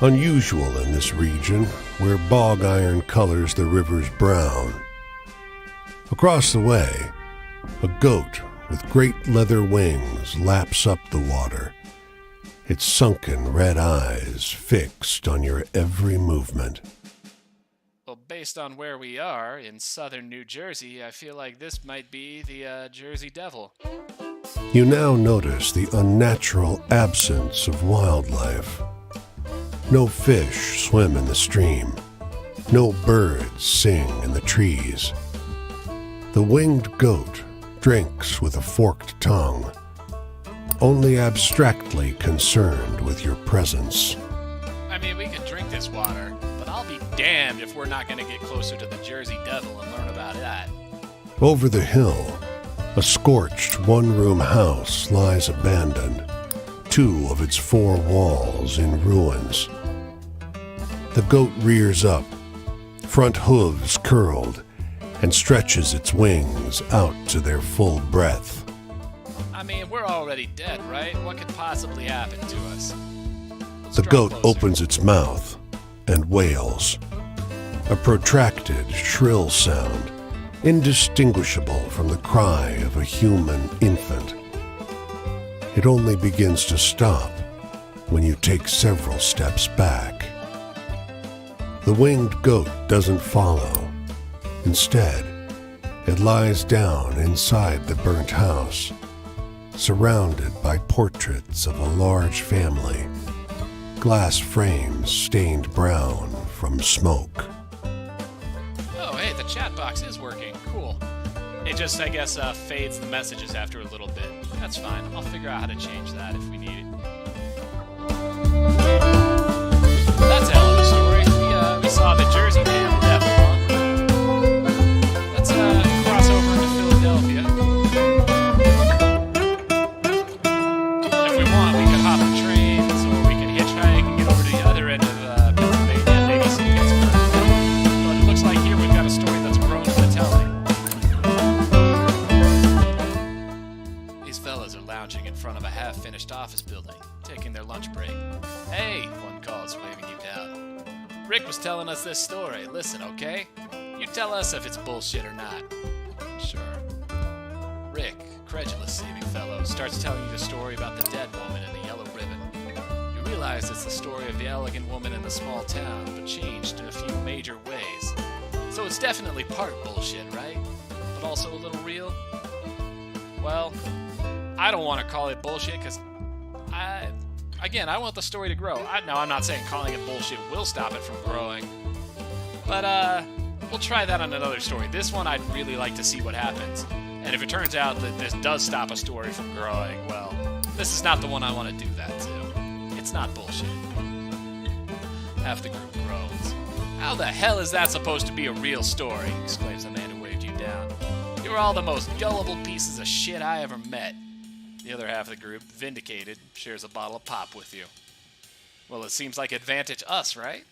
unusual in this region where bog iron colors the river's brown. Across the way, a goat with great leather wings laps up the water, its sunken red eyes fixed on your every movement. Well, based on where we are in southern New Jersey, I feel like this might be the Jersey Devil. You now notice the unnatural absence of wildlife. No fish swim in the stream. No birds sing in the trees. The winged goat drinks with a forked tongue, only abstractly concerned with your presence. I mean, we can drink this water, but I'll be damned if we're not going to get closer to the Jersey Devil and learn about that. Over the hill, a scorched one-room house lies abandoned, 2 of its 4 walls in ruins. The goat rears up, front hooves curled, and stretches its wings out to their full breadth. I mean, we're already dead, right? What could possibly happen to us? Let's The draw goat closer. opens its mouth and wails, a protracted, shrill sound, indistinguishable from the cry of a human infant. It only begins to stop when you take several steps back. The winged goat doesn't follow. Instead, it lies down inside the burnt house, surrounded by portraits of a large family, glass frames stained brown from smoke. Oh, hey, the chat box is working. Cool. It just, I guess, fades the messages after a little bit. That's fine. I'll figure out how to change that if we need it. That's a hell of a story. We saw the Jersey Man devil, huh? Let's cross over into Philadelphia. If we want, we could hop the trains, or we could hitchhike and get over to the other end of Pennsylvania, maybe see Pittsburgh. But it looks like here we've got a story that's grown to the telling. These fellas are lounging in front of a half-finished office building, taking their lunch break. Hey, one calls, waving you down. Rick was telling us this story. Listen, okay? You tell us if it's bullshit or not. Sure. Rick, credulous-seeming fellow, starts telling you the story about the dead woman in the yellow ribbon. You realize it's the story of the elegant woman in the small town, but changed in a few major ways. So it's definitely part bullshit, right? But also a little real? Well, I don't want to call it bullshit because I want the story to grow. Now, I'm not saying calling it bullshit will stop it from growing. But, we'll try that on another story. This one, I'd really like to see what happens. And if it turns out that this does stop a story from growing, well, this is not the one I want to do that to. It's not bullshit. Half the group groans. How the hell is that supposed to be a real story? Exclaims the man who waved you down. You're all the most gullible pieces of shit I ever met. The other half of the group, vindicated, shares a bottle of pop with you. Well, it seems like advantage us, right?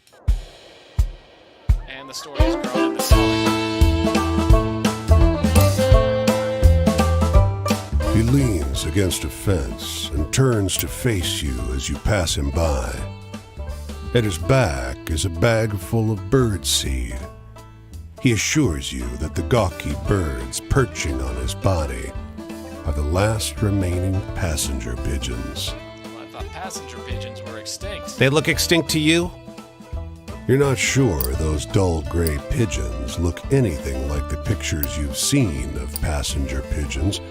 And the story has grown into telling. He leans against a fence and turns to face you as you pass him by. At his back is a bag full of bird seed. He assures you that the gawky birds perching on his body are the last remaining passenger pigeons. Well, I thought passenger pigeons were extinct. They look extinct to you? You're not sure those dull gray pigeons look anything like the pictures you've seen of passenger pigeons,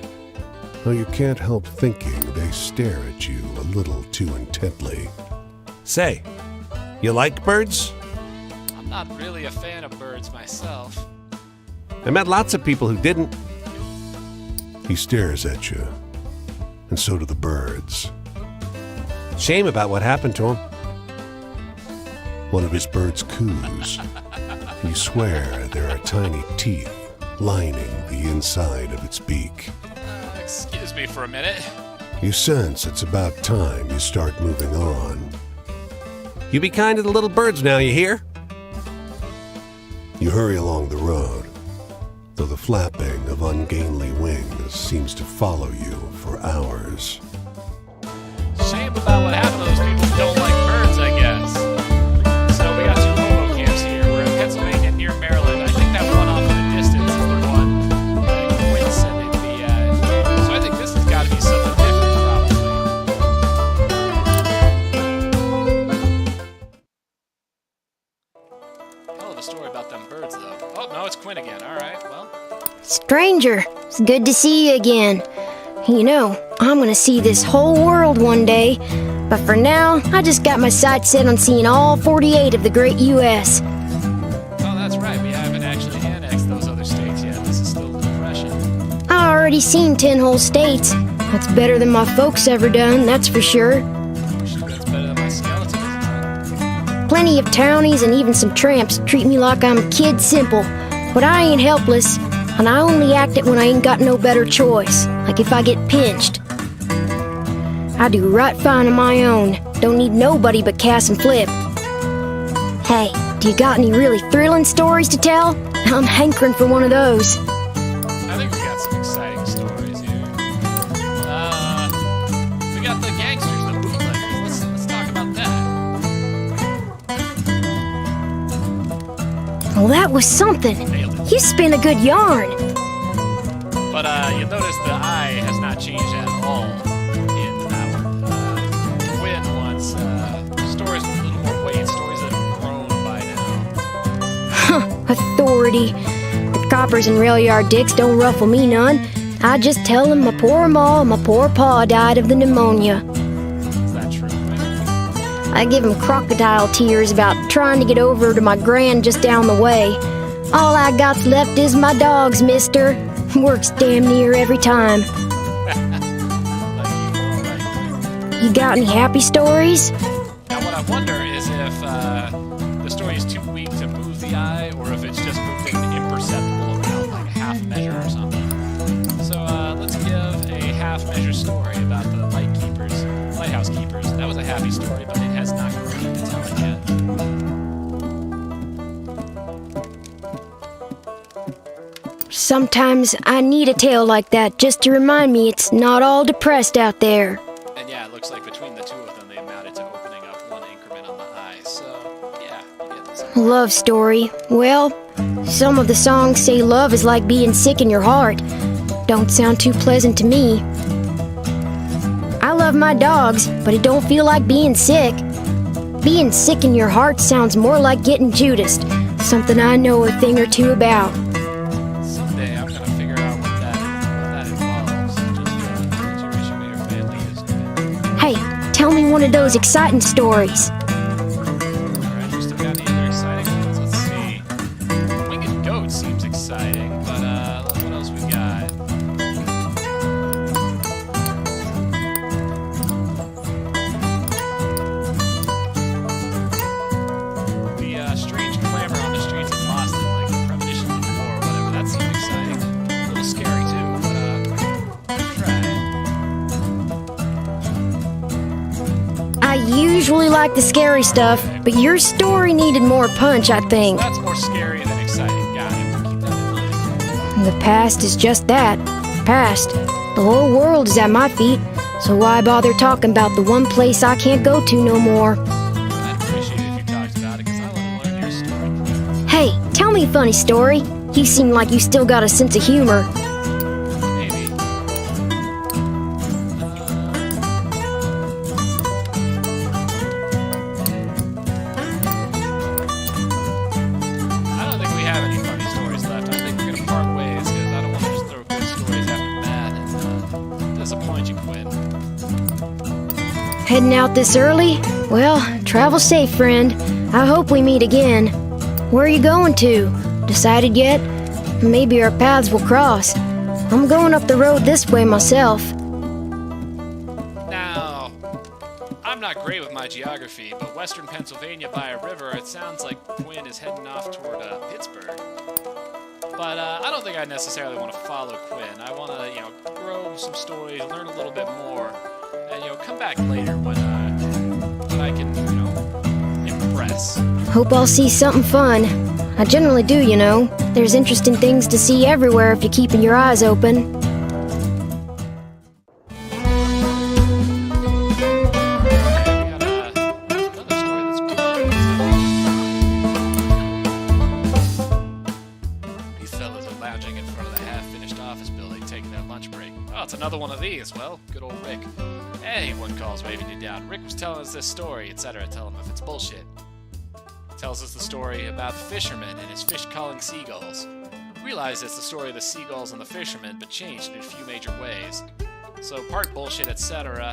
though you can't help thinking they stare at you a little too intently. Say, you like birds? I'm not really a fan of birds myself. I met lots of people who didn't. He stares at you, and so do the birds. Shame about what happened to him. One of his birds coos. You swear there are tiny teeth lining the inside of its beak. Excuse me for a minute. You sense it's about time you start moving on. You be kind to the little birds now, you hear? You hurry along the road, though the flapping of ungainly wings seems to follow you for hours. Shame about what happened to those people who don't like birds, I guess. So we got two hobo camps here. We're in Pennsylvania near Maryland. I think that one off in the distance is the one that Quinn said it'd be at. So I think this has got to be something different, probably. Hell of a story about them birds, though. Oh, no, it's Quinn again. All right, well. Stranger, it's good to see you again. You know, I'm gonna see this whole world one day, but for now, I just got my sights set on seeing all 48 of the great U.S. Oh, that's right. We haven't actually annexed those other states yet. This is still the Depression. I already seen 10 whole states. That's better than my folks ever done, that's for sure. That's better than my skeleton, isn't it? Plenty of townies and even some tramps treat me like I'm kid simple, but I ain't helpless. And I only act it when I ain't got no better choice, like if I get pinched. I do right fine on my own, don't need nobody but Cass and Flip. Hey, do you got any really thrilling stories to tell? I'm hankering for one of those. I think we got some exciting stories here. We got the gangsters, the bootleggers. Let's talk about that. Well, that was something. Nailed it. You spin a good yarn. But you'll notice the eye has not changed at all in that one. Quinn wants stories with a little more weight, stories that have grown by now. Authority. The coppers and rail yard dicks don't ruffle me none. I just tell them my poor ma and my poor pa died of the pneumonia. Is that true? I give them crocodile tears about trying to get over to my gran just down the way. All I got's left is my dogs, mister. Works damn near every time. You got any happy stories? Now, what I wonder is if the story is too weak to move the eye, or if it's just moved in an imperceptible amount, like a half measure or something. So let's give a half measure story about the lighthouse keepers. That was a happy story, but it has not grown to tell it yet. Sometimes I need a tale like that just to remind me it's not all depressed out there. And yeah, it looks like between the two of them, they amounted to opening up one increment on the eye. So yeah, we'll get this. Love story. Well, some of the songs say love is like being sick in your heart. Don't sound too pleasant to me. I love my dogs, but it don't feel like being sick. Being sick in your heart sounds more like getting Judased, something I know a thing or two about. Someday I'm gonna figure out what that involves. Just the situation where your family is. Hey, tell me one of those exciting stories. Alright, we still got any other exciting ones? Let's see. Winged Goat seems exciting, but what else we got? The strange clamor on the streets of Boston, like the premonitions of war or whatever, that seemed exciting. A little scary too, but try. I usually like the scary stuff, but your story needed more punch, I think. That's more scary than exciting. Got it. We'll keep that in mind. The past is just that. Past. The whole world is at my feet, so why bother talking about the one place I can't go to no more? I'd appreciate it if you talked about it, because I want to learn your story. Hey, tell me a funny story. You seem like you still got a sense of humor. Maybe. I don't think we have any funny stories left. I think we're going to part ways, because I don't want to just throw good stories after bad and disappoint you, Quinn. Heading out this early? Well, travel safe, friend. I hope we meet again. Where are you going to? Decided yet? Maybe our paths will cross. I'm going up the road this way myself. Now, I'm not great with my geography, but western Pennsylvania by a river, it sounds like Quinn is heading off toward Pittsburgh. But I don't think I necessarily want to follow Quinn. I want to, grow some stories, learn a little bit more, and, come back later when I can, impress. Hope I'll see something fun. I generally do, There's interesting things to see everywhere if you're keeping your eyes open. These fellas are lounging in front of the half-finished office building, taking their lunch break. Oh, it's another one of these. Well, good old Rick. Anyone calls waving you down. Rick was telling us this story, etc. Tell him if it's bullshit. Tells us the story about the fisherman and his fish calling seagulls. Realize it's the story of the seagulls and the fisherman, but changed in a few major ways. So part bullshit, etc.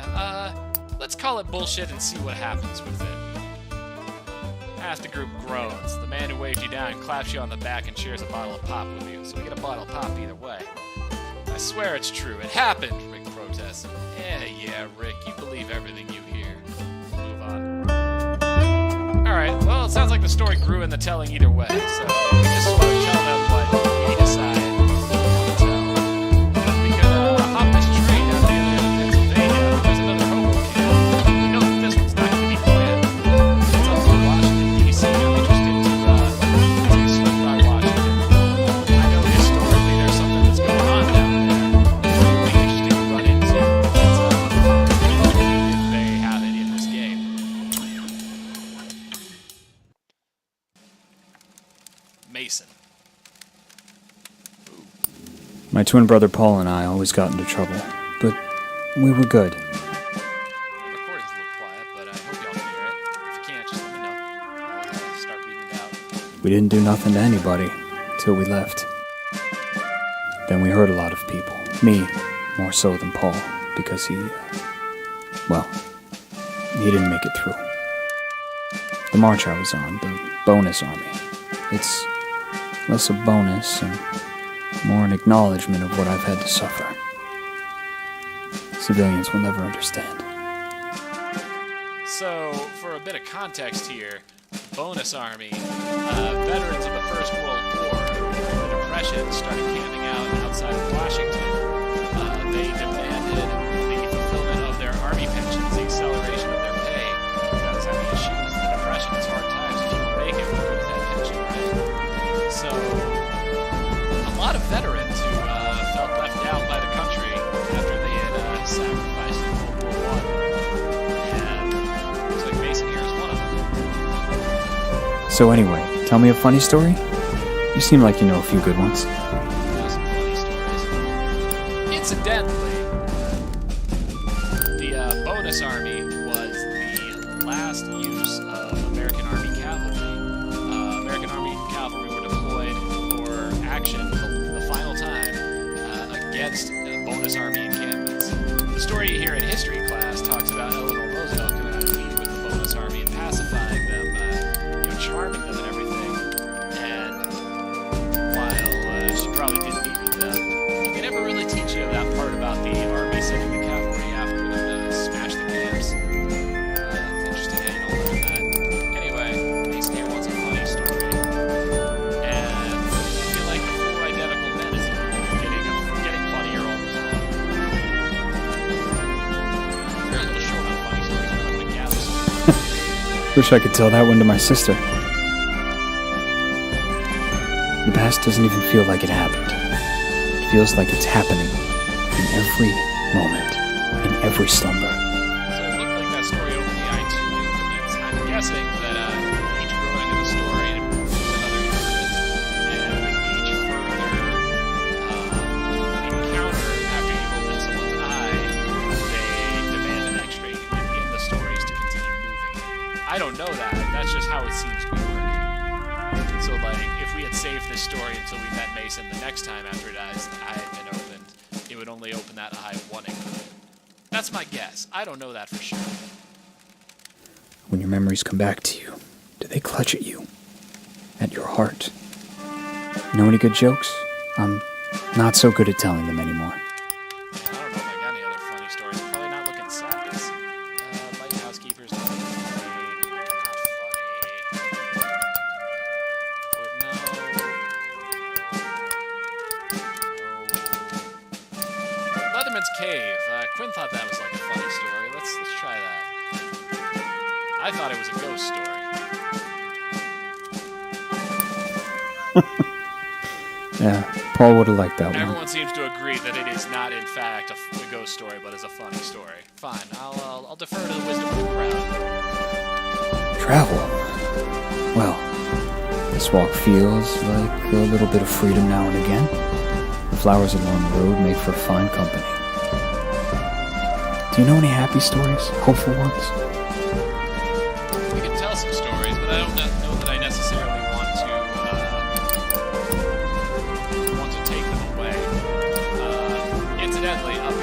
Let's call it bullshit and see what happens with it. Half the group groans. The man who waved you down claps you on the back and shares a bottle of pop with you, so we get a bottle of pop either way. I swear it's true. It happened, Rick protests. Yeah, Rick, you believe everything you hear. Move on. Alright, well, it sounds like the story grew in the telling either way, so we just want to tell them what we decide to tell. We could hop this train down to the other end of Pennsylvania. There's another hobo camp. We know that this one's not going to be Quinn. It's up to Washington, D.C. I'm interested to take a swing by Washington. Mason. My twin brother Paul and I always got into trouble, but we were good. The recording's a little quiet, but I hope y'all can hear it. If you can't, just let me know. I'll start reading it out. We didn't do nothing to anybody till we left. Then we hurt a lot of people. Me, more so than Paul, because he didn't make it through. The march I was on, the bonus army, it's less a bonus and more an acknowledgement of what I've had to suffer. Civilians will never understand. So, for a bit of context here, Bonus Army, veterans of the First World War, the Depression started camping out outside of Washington. They demanded the fulfillment of their Army pensions, the acceleration of their pay. Because, I mean, shoes, the Depression, it's hard times. If you don't make it, what good is that pension, right? So, a lot of veterans who felt left out by the country after they had sacrificed in World War I. And looks like Mason here is one of them. So anyway, tell me a funny story? You seem like you know a few good ones. Some funny stories. Incidentally, the Bonus Army was the last use of American Army cavalry. American Army cavalry were deployed for action the final time against Bonus Army encampments. The story you hear in history class talks about Eleanor Roosevelt coming out of league with the Bonus Army and pacifying them, charming them and everything. And while she probably did meet with them, they never really teach you that part about the army sending the cavalry after them to smash the camps. Interesting how you don't learn that. Anyway, Mason here wants a funny story. And I feel like the four identical men is getting funnier all the time. You're a little short on funny stories, but I'm going to gather some. Wish I could tell that one to my sister. The past doesn't even feel like it happened. It feels like it's happening in every moment, in every slumber. So it looked like that story opened the eye to increments. I'm guessing that each growing of the story improves another increment, and with each further encounter after you open someone's eye, they demand an extra increment in the stories to continue moving. I don't know that. That's just how it seems to be working. So, like, if we had saved this story until we met Mason the next time after his eye had been opened, it would only open that eye one increment. That's my guess. I don't know that for sure. When your memories come back to you, do they clutch at you? At your heart? Know any good jokes? I'm not so good at telling them anymore. I don't know if I got any other funny stories. I'm probably not looking saddest. Lighthouse Keepers, not funny. No. Leatherman's Cave. Quinn thought that was like a funny story. Let's try that. I thought it was a ghost story. Yeah, Paul would have liked that one. Everyone seems to agree that it is not, in fact, a ghost story, but is a funny story. Fine, I'll defer to the wisdom of the crowd. Travel. Well, this walk feels like a little bit of freedom now and again. The flowers along the road make for fine company. Do you know any happy stories? Hopeful ones? We can tell some stories, but I don't know that I necessarily want to take them away. Incidentally, up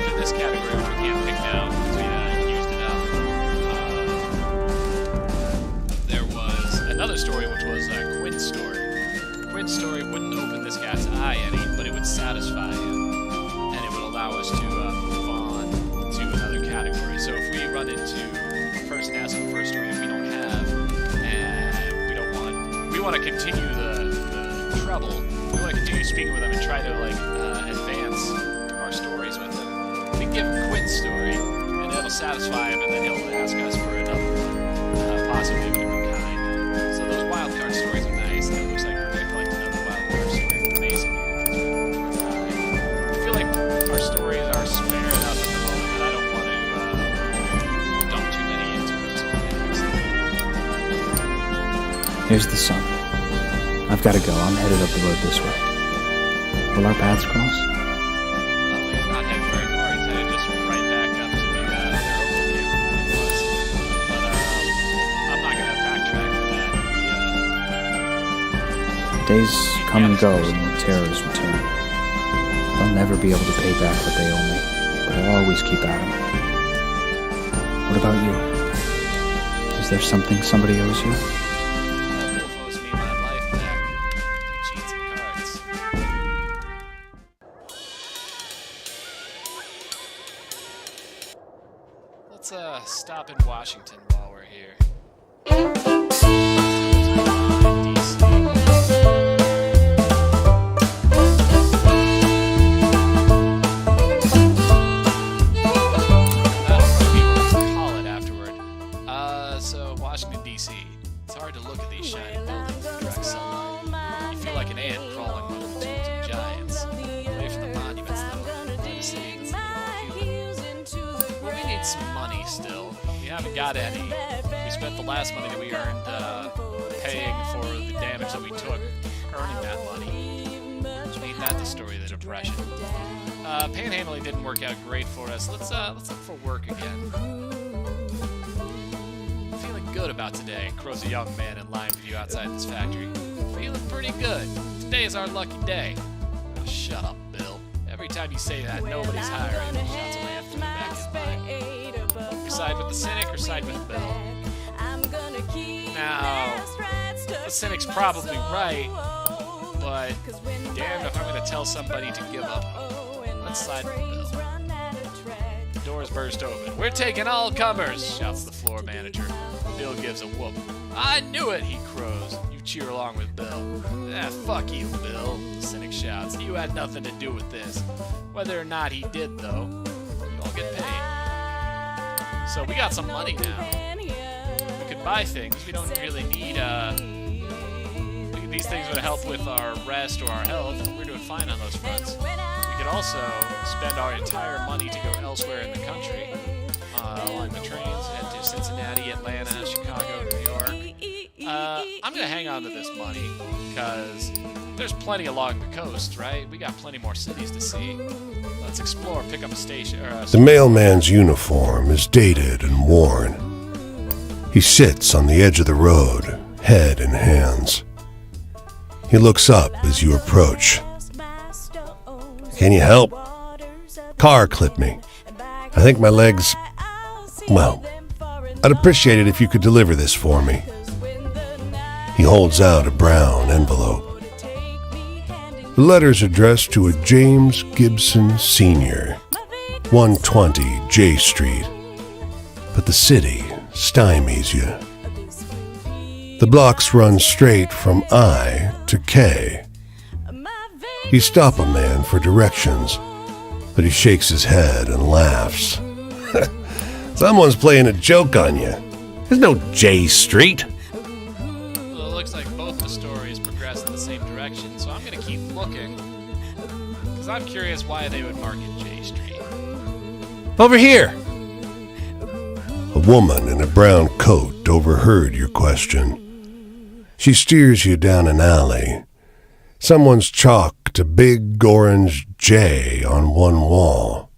in this category, which we can't pick now because we used it up, there was another story, which was Quinn's story. Quinn's story wouldn't open this guy's eye any, but it would satisfy him, and it would allow us to move on to another category. So if we run into a person asking for a story that we don't have, and we want to continue the trouble, we want to continue speaking with them and try to advance our stories with them, we give him Quinn's story, and it'll satisfy him, and then he'll ask us for another one, possibly of a different kind. So those wild card stories are nice, and it looks like we're going to collect another wild card story from Mason. I feel like our stories are spare enough at the moment that I don't want to dump too many into it. Here's the sun. I've got to go. I'm headed up the road this way. Will our paths cross? Well, he's not heading very far. He's headed just right back up to the overview was. But I'm not going to backtrack for that. Days come and go and the terrors return. I'll never be able to pay back what they owe me, but I'll always keep at them. What about you? Is there something somebody owes you? Wolf owes me my life back. He cheats at cards. Let's stop in Washington while we're here. DC. That'll probably be what we'll call it afterward. So Washington DC. It's hard to look at these shiny buildings in direct sunlight. You feel like an ant crawling among the tombs of giants. Away from the monuments, though, in a city that's a little more human. Well, we need some money still. We haven't got any. We spent the last money that we earned paying for the damage that we took, earning that money. Ain't that the story of the Depression? Panhandling didn't work out great for us. Let's look for work again. Feeling good about today, crows a young man in line with you outside this factory. Feeling pretty good. Today is our lucky day. Oh, shut up, Bill. Every time you say that, nobody's hiring. Shouts a man from the back of his mind. Side with the cynic or side with Bill? Now, the cynic's probably right, but damned if I'm going to tell somebody to give up hope. Let's side with Bill. The doors burst open. We're taking all comers, shouts the floor manager. Bill gives a whoop. I knew it, he crows. You cheer along with Bill. Fuck you, Bill, the cynic shouts. You had nothing to do with this. Whether or not he did, though, you all get paid. So we got some money now. We could buy things. We don't really need, these things would help with our rest or our health. We're doing fine on those fronts. We could also spend our entire money to go elsewhere in the country. Along the trains, head to Cincinnati, Atlanta, Chicago, New York. I'm going to hang on to this money, because there's plenty along the coast, right? We got plenty more cities to see. Let's explore, pick up a station. The mailman's uniform is dated and worn. He sits on the edge of the road, head in hands. He looks up as you approach. Can you help? Car clipped me. I think my legs... Well, I'd appreciate it if you could deliver this for me. He holds out a brown envelope. The letter's addressed to a James Gibson Sr., 120 J Street. But the city stymies you. The blocks run straight from I to K. You stop a man for directions, but he shakes his head and laughs. Someone's playing a joke on you. There's no J Street. Well, it looks like both the stories progress in the same direction, so I'm going to keep looking. Because I'm curious why they would mark it J Street. Over here. A woman in a brown coat overheard your question. She steers you down an alley. Someone's chalked a big orange J on one wall.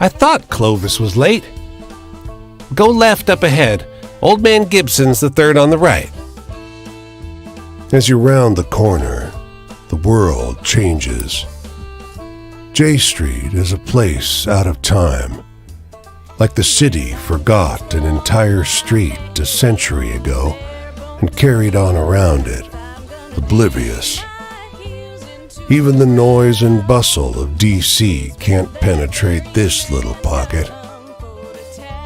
I thought Clovis was late. Go left up ahead. Old Man Gibson's the third on the right. As you round the corner, the world changes. J Street is a place out of time. Like the city forgot an entire street a century ago and carried on around it, oblivious. Even the noise and bustle of D.C. can't penetrate this little pocket.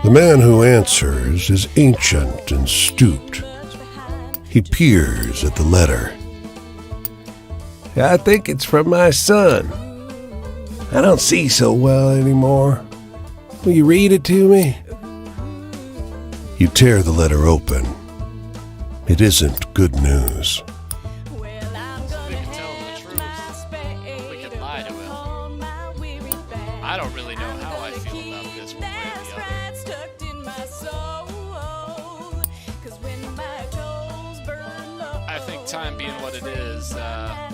The man who answers is ancient and stooped. He peers at the letter. I think it's from my son. I don't see so well anymore. Will you read it to me? You tear the letter open. It isn't good news. We could tell him the truth. We could lie to him. I don't really know how I feel about this one way or the other. time being what it is, a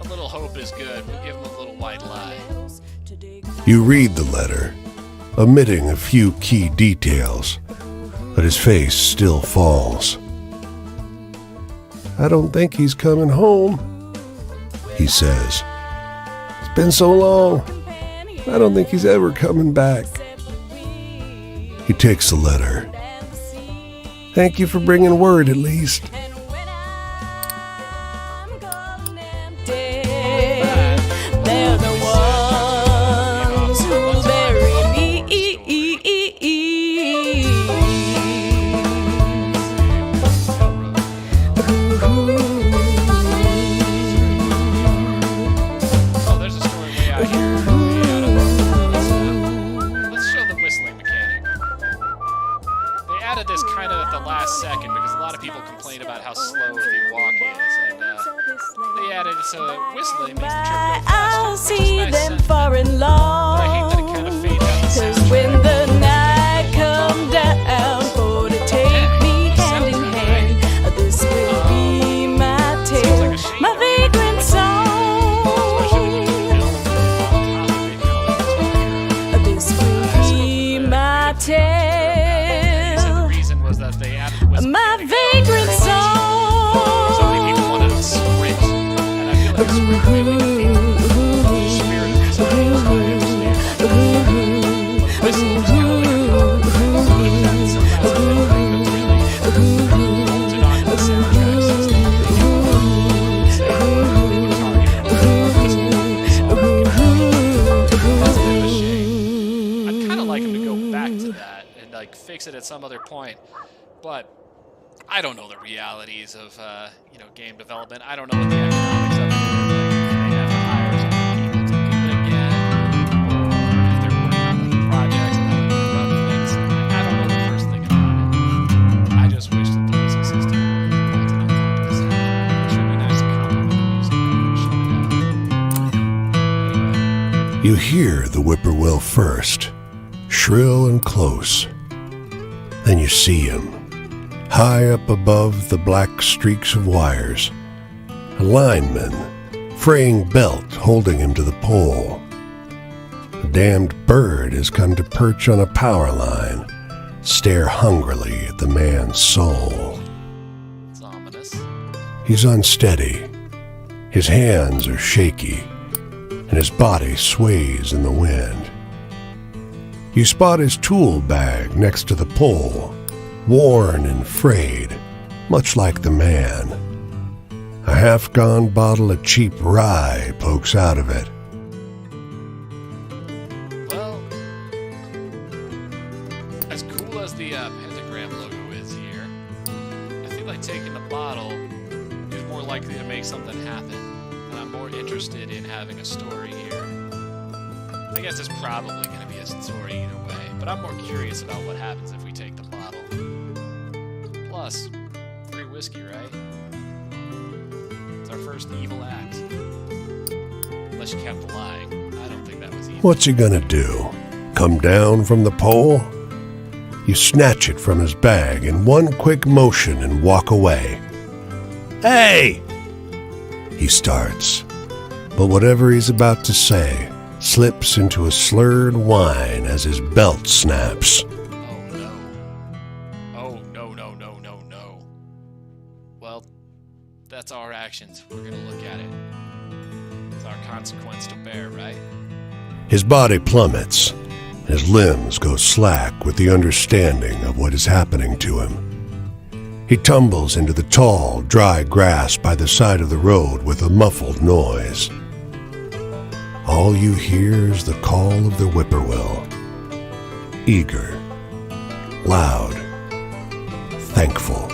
little hope is good. We'll give him a little white lie. You read the letter, omitting a few key details, but his face still falls. "I don't think he's coming home," he says. "It's been so long. I don't think he's ever coming back." He takes the letter. "Thank you for bringing word, at least." They're the ones who bury me. Oh, there's a story way out here. Let's show the whistling mechanic. They added this kind of at the last second because a lot of people complained about how slow the walk is, and they added so whistling makes the trip go faster. I'll which is see nice them sentiment. far and But I hate that it long. kind of fades out the 'Cause soundtrack. when the night come down for to take me hand in hand, this will be my tale, my vagrant Especially when you song. can build on top of it, kind of like This will be my They said tale, the reason was that they added the whistle my mechanic. vagrant So many people song. wanted to sprint, and I feel like sprint really defeats the spirit of the song. I understand that. But whistle was kind of like a cover. It was that sometimes I felt like that really bolted onto the soundtrack since the beginning. Say, the Guitar Hero, whistle song. That's a bit of a shame. I'd kind of like him to go back to that and like fix it at some other point, but I don't know the realities of game development. I don't know what the economics of it is. Like, they have to hire some people to do it again, or if they're working on other projects and having to run things. I don't know the first thing about it. I just wish that the whistle system was bolted on top of the soundtrack. It should be nice to complement the music rather than shut it down. Anyway. You hear the whippoorwill first, shrill and close. Then you see him, high up above the black streaks of wires. A lineman, fraying belt holding him to the pole. A damned bird has come to perch on a power line, stare hungrily at the man's soul. It's ominous. He's unsteady. His hands are shaky, and his body sways in the wind. You spot his tool bag next to the pole, worn and frayed, much like the man. A half-gone bottle of cheap rye pokes out of it. Well, as cool as the pentagram logo is here, I feel like taking the bottle is more likely to make something happen, and I'm more interested in having a story here. I guess it's probably going to be a story either way, but I'm more curious about what happens if we take the bottle. Plus, free whiskey, right? It's our first evil act. Unless you kept lying. I don't think that was evil. What's he gonna do? Come down from the pole? You snatch it from his bag in one quick motion and walk away. "Hey!" he starts, but whatever he's about to say slips into a slurred whine as his belt snaps. Oh no. Oh no, no, no, no, no. Well, that's our actions. We're gonna look at it. It's our consequence to bear, right? His body plummets. His limbs go slack with the understanding of what is happening to him. He tumbles into the tall, dry grass by the side of the road with a muffled noise. All you hear is the call of the whippoorwill. Eager, loud, thankful.